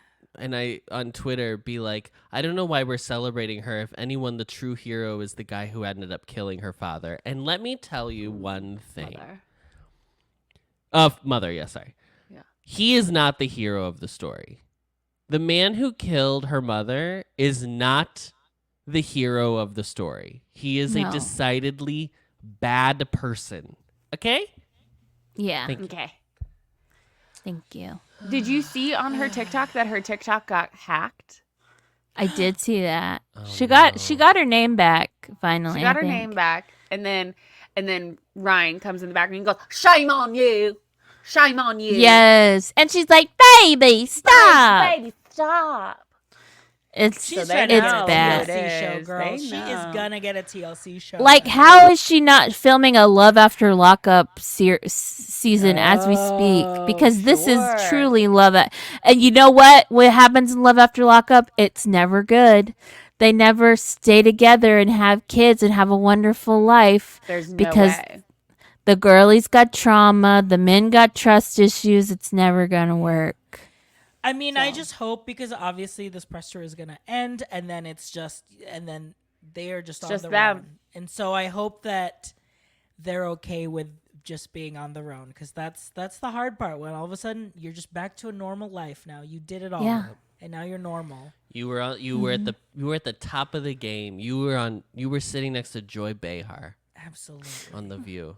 on Twitter be like, I don't know why we're celebrating her. If anyone, the true hero is the guy who ended up killing her father. And let me tell you one thing. Mother, yeah, sorry. Yeah. He is not the hero of the story. The man who killed her mother is not the hero of the story. He is No. a decidedly bad person. Okay? Yeah. Thank you. Okay. Thank you. Did you see on her TikTok that her TikTok got hacked? I did see that. Oh, she got her name back finally. She got I her think. name back, and then Ryan comes in the background and goes, "Shame on you! Shame on you!" Yes. And she's like, "Baby, stop." Baby, stop. It's she's they trying to it's get know. a bad. TLC It show, is. girl. They She know. is gonna get a TLC show. Like, how is she not filming a Love After Lockup season as we speak? Because this is sure. truly and you know what? What happens in Love After Lockup? It's never good. They never stay together and have kids and have a wonderful life There's no Because- way. The girlies got trauma. The men got trust issues. It's never going to work. I mean, I just hope, because obviously this press tour is going to end, and then they are just on just their them. own. And so I hope that they're okay with just being on their own, because that's the hard part, when all of a sudden you're just back to a normal life now. You did it all. Yeah. And now you're normal. You were at the top of the game. You were sitting next to Joy Behar Absolutely. on The View.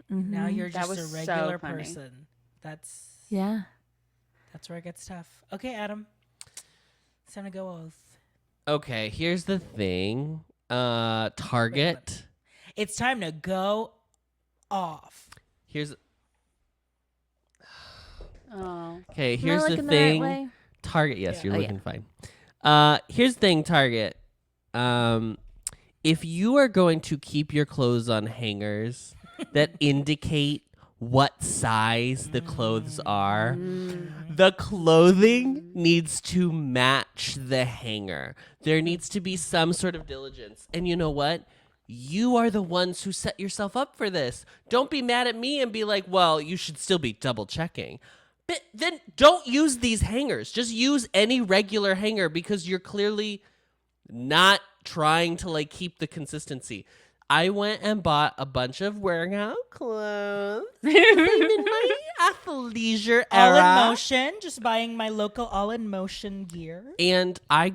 Now you're That just was a so regular funny. person. That's where it gets tough. Okay, Adam. It's time to go off. Okay, here's the thing. Target. It's time to go off. Here's Oh. okay. Am I Here's the looking thing. right way? Target. Yes, Yeah. you're Oh, looking fine. Here's the thing. Target. If you are going to keep your clothes on hangers that indicate what size the clothes are, the clothing needs to match the hanger. There needs to be some sort of diligence. And you know what? You are the ones who set yourself up for this. Don't be mad at me and be like, well, you should still be double checking. But then don't use these hangers. Just use any regular hanger, because you're clearly not trying to like keep the consistency. I went and bought a bunch of wearing out clothes in my athleisure All era. in motion. Just buying my local all in motion gear. And I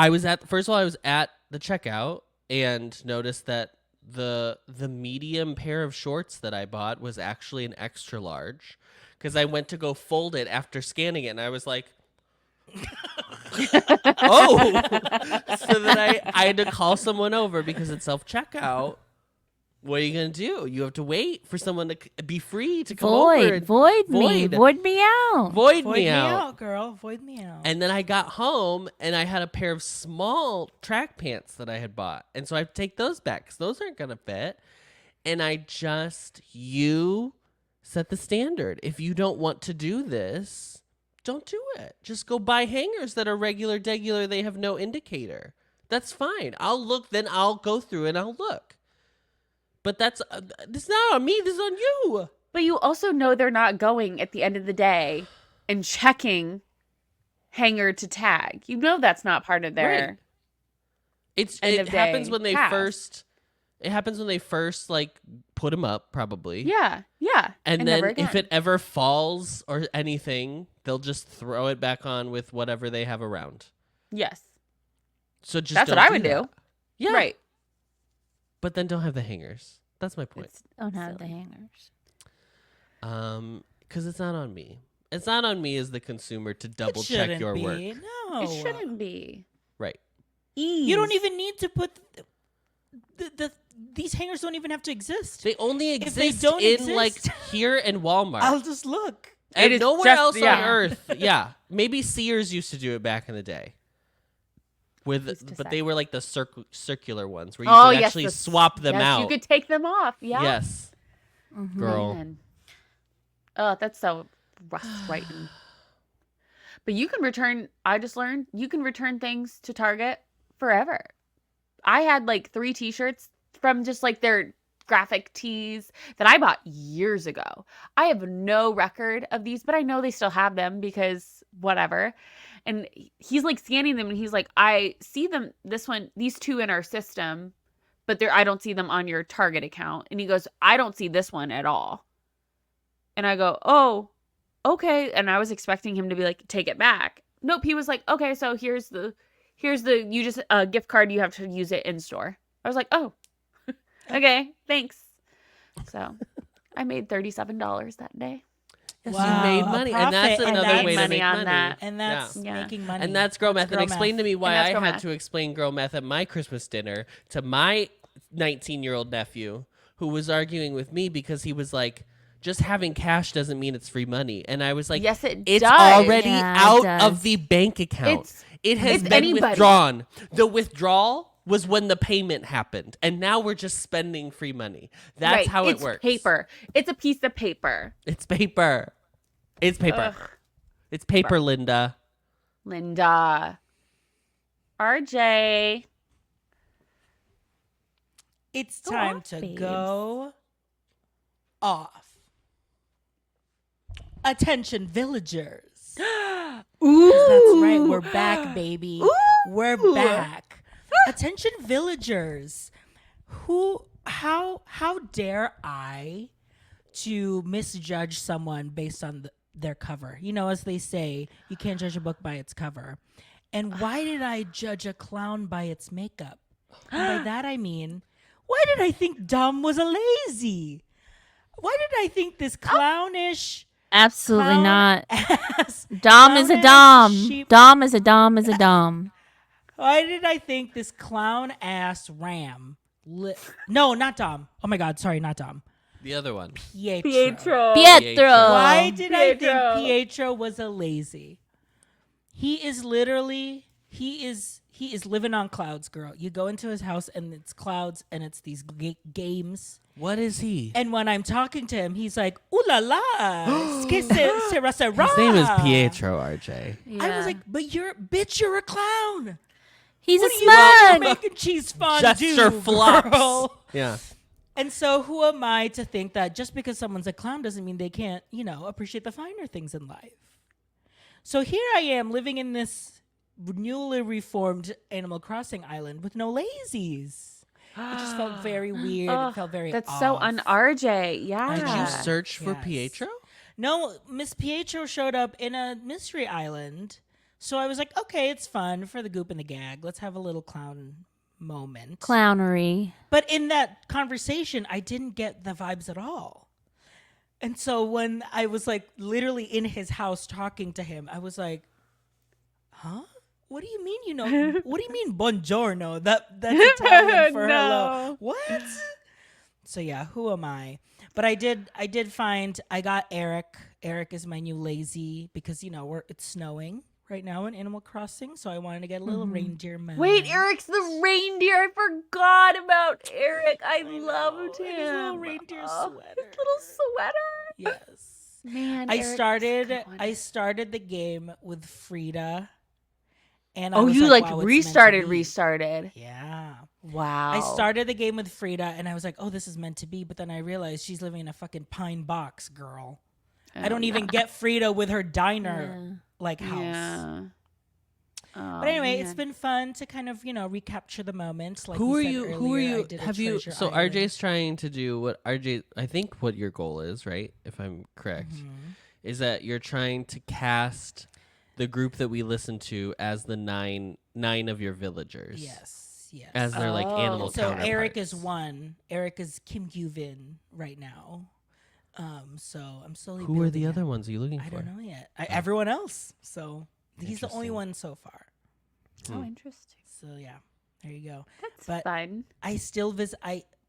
was at the checkout and noticed that the medium pair of shorts that I bought was actually an extra large, because I went to go fold it after scanning it, and I was like, oh, so that I had to call someone over because it's self-checkout. What are you going to do? You have to wait for someone to be free to come over. Void me out. Void Void me me out. out, girl. Void me out. And then I got home and I had a pair of small track pants that I had bought. And so I have to take those back because those aren't going to fit. And you set the standard. If you don't want to do this, don't do it. Just go buy hangers that are regular, degular. They have no indicator. That's fine. I'll go through and I'll look. But this is not on me. This is on you. But you also know they're not going at the end of the day and checking hanger to tag. You know that's not part of their Right. end It of happens day when they task. first. It happens when they first like put them up, probably. Yeah. And never then again. if it ever falls or anything, they'll just throw it back on with whatever they have around. Yes. So just That's don't what I would that. do. Yeah. Right. But then don't have the hangers. That's my point. It's Don't have the silly. hangers. Because it's not on me. It's not on me as the consumer to double check shouldn't your be. work. No. It shouldn't be. Right. Ease. You don't even need to put these hangers don't even have to exist. They only If they exist don't in exist- like here and Walmart. I'll just look. And It is nowhere just- else yeah. on earth. Yeah. Maybe Sears used to do it back in the day. Who's to But say? they were like the circular ones where you Oh, could yes, actually the- swap them yes, out. You could take them off. Yeah. Yes. Girl. Man. Oh, that's so frustrating. But you can return. I just learned you can return things to Target forever. I had like 3 T-shirts from just like their graphic tees that I bought years ago. I have no record of these, but I know they still have them because whatever. And he's like scanning them and he's like, I see them, these 2 in our system, but I don't see them on your Target account. And he goes, I don't see this one at all. And I go, oh, okay. And I was expecting him to be like, take it back. Nope. He was like, okay, so here's the you just a gift card. You have to use it in store. I was like, oh, okay, thanks. So I made $37 that day. Yes, Wow, you made a money. And that's profit, and another that's way to money make on money. that. And that's Yeah. making money. And that's Girl Math. And Girl explain to me why And that's I Girl had Math. to explain Girl Math at my Christmas dinner to my 19-year-old nephew who was arguing with me because he was like, just having cash doesn't mean it's free money. And I was like, Yes, it it's does. already Yeah, it out does. of the bank account. It has it's been anybody. withdrawn. The withdrawal was when the payment happened. And now we're just spending free money. That's Right. how It's it works. paper. It's a piece of paper. It's paper. It's paper. Ugh. It's paper, Linda. Linda. RJ. It's Go time off, to babes. go off. Attention, villagers. Ooh, That's right. We're back, baby. We're back. Attention, villagers. How dare I to misjudge someone based on their cover? You know, as they say, you can't judge a book by its cover. And why did I judge a clown by its makeup? And by that I mean, why did I think Dom was a lazy? Why did I think this clownish Absolutely clown not. ass Dom is a clown-ass dom. sheep- Dom is a dom is a dom. Why did I think this clown ass ram? No, not Dom. Oh my God, sorry, not Dom. The other one. Pietro. Pietro. Why did I Pietro. think Pietro was a lazy? He is living on clouds, girl. You go into his house and it's clouds and it's these games. What is he? And when I'm talking to him, he's like, "Ooh la la, sera sera." His name is Pietro, RJ. I was like, "But you're a clown. He's What a are you doing smug. making cheese fondue, Gesture flops. girl?" Yeah. And so who am I to think that just because someone's a clown doesn't mean they can't, appreciate the finer things in life? So here I am living in this newly reformed Animal Crossing island with no lazies. It just felt very weird. It felt very That's so off. un-RJ. Yeah. Did you search for Yes. Pietro? No, Miss Pietro showed up in a mystery island. So I was like, okay, it's fun for the goop and the gag. Let's have a little clown moment. Clownery. But in that conversation, I didn't get the vibes at all. And so when I was like literally in his house talking to him, I was like, huh? What do you mean, what do you mean buongiorno? That's Italian for hello. No. What? So yeah, who am I? But I did find I got Eric. Eric is my new lazy because it's snowing right now in Animal Crossing, so I wanted to get a little reindeer moment. Wait, Eric's the reindeer. I forgot about Eric. I loved him. And his little reindeer sweater. His little sweater. Yes. Man, I Eric's started the game with Frida, and I Oh, was you wow, it's meant to be. restarted. Yeah. Wow. I started the game with Frida, and I was like, oh, this is meant to be. But then I realized she's living in a fucking pine box, girl. I don't even get Frida with her diner house. Yeah. But anyway, it's been fun to kind of recapture the moment. Like Who are said you? Earlier, Who are I you? did a Have you? treasure So island. RJ's trying to do what RJ. I think what your goal is, right? If I'm correct, is that you're trying to cast the group that we listen to as the nine of your villagers. Yes. As their like animal So counterparts. Eric is one. Eric is Kim Gyuvin right now. So I'm slowly. Who are the building other it. ones are you looking for? I don't know yet. Everyone else. So he's the only Interesting. one so far. Oh, interesting. So yeah, there you go. That's But fun. I still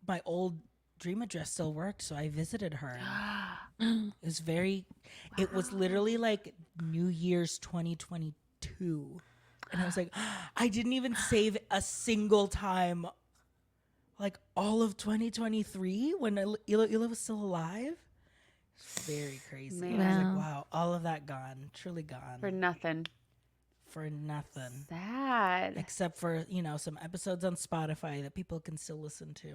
my old dream address still worked, so I visited her. It was literally like New Year's 2022. And I was like, I didn't even save a single time, like all of 2023 when Ila was still alive. It's very crazy. And I was like, wow, all of that gone, truly gone. For nothing. For nothing. Sad. Except for, some episodes on Spotify that people can still listen to.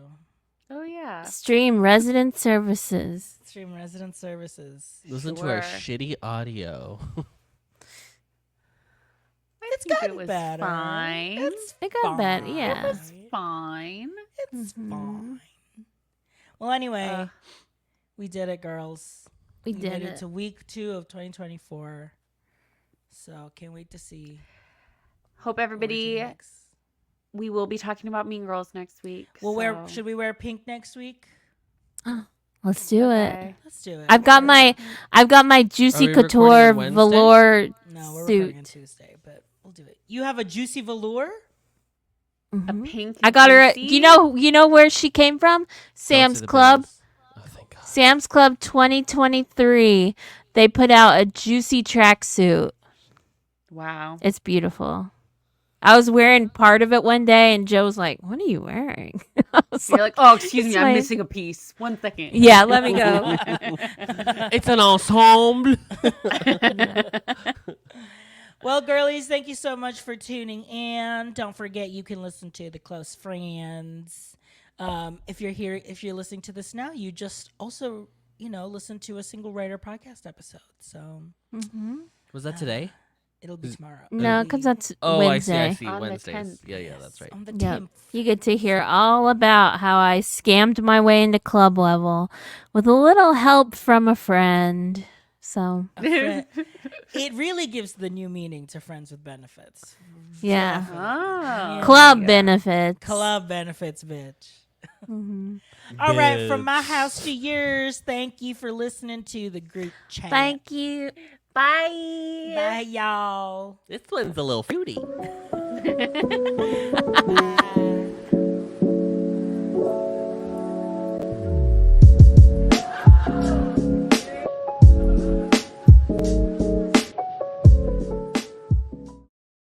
Oh, yeah. Stream resident services. Stream resident services. Listen to our Sure. shitty audio. It's think gotten it was better. fine. It's It got bad, fine. yeah. Fine. It's fine. Well, anyway, we did it, girls. We We did made it. to week 2 of 2024. So can't wait to see. Hope what we do everybody. next. We will be talking about Mean Girls next week. Should we wear pink next week? Let's do it. Okay. Let's do it. I've got my Juicy we recording Couture on Wednesday? velour No, we're recording on suit. Tuesday, but we'll do it. You have a juicy velour? A pink. I got her at, juicy? you know where she came from? Don't Sam's say the Club. business. Oh, thank God. Sam's Club 2023. They put out a juicy tracksuit. Wow. It's beautiful. I was wearing part of it one day, and Joe was like, "What are you wearing?" I was You're like, oh, excuse me, it's I'm my- missing a piece. 1 second. "Yeah, let me go." It's an ensemble. Well, girlies, thank you so much for tuning in. Don't forget you can listen to the Close Friends. If you're listening to this now, you just also listen to a single writer podcast episode. So Was that today? it'll be tomorrow. No, because that's Oh, Wednesday. I see. On the Wednesdays. 10th. Yeah, that's right. On the Yep. 10th. You get to hear all about how I scammed my way into club level with a little help from a friend. So, It really gives the new meaning to friends with benefits. yeah. Oh. Club benefits. Club benefits, bitch. Mhm. All right, from my house to yours. Thank you for listening to the group chat. Thank you. Bye. Bye, y'all. This one's a little fruity. Bye.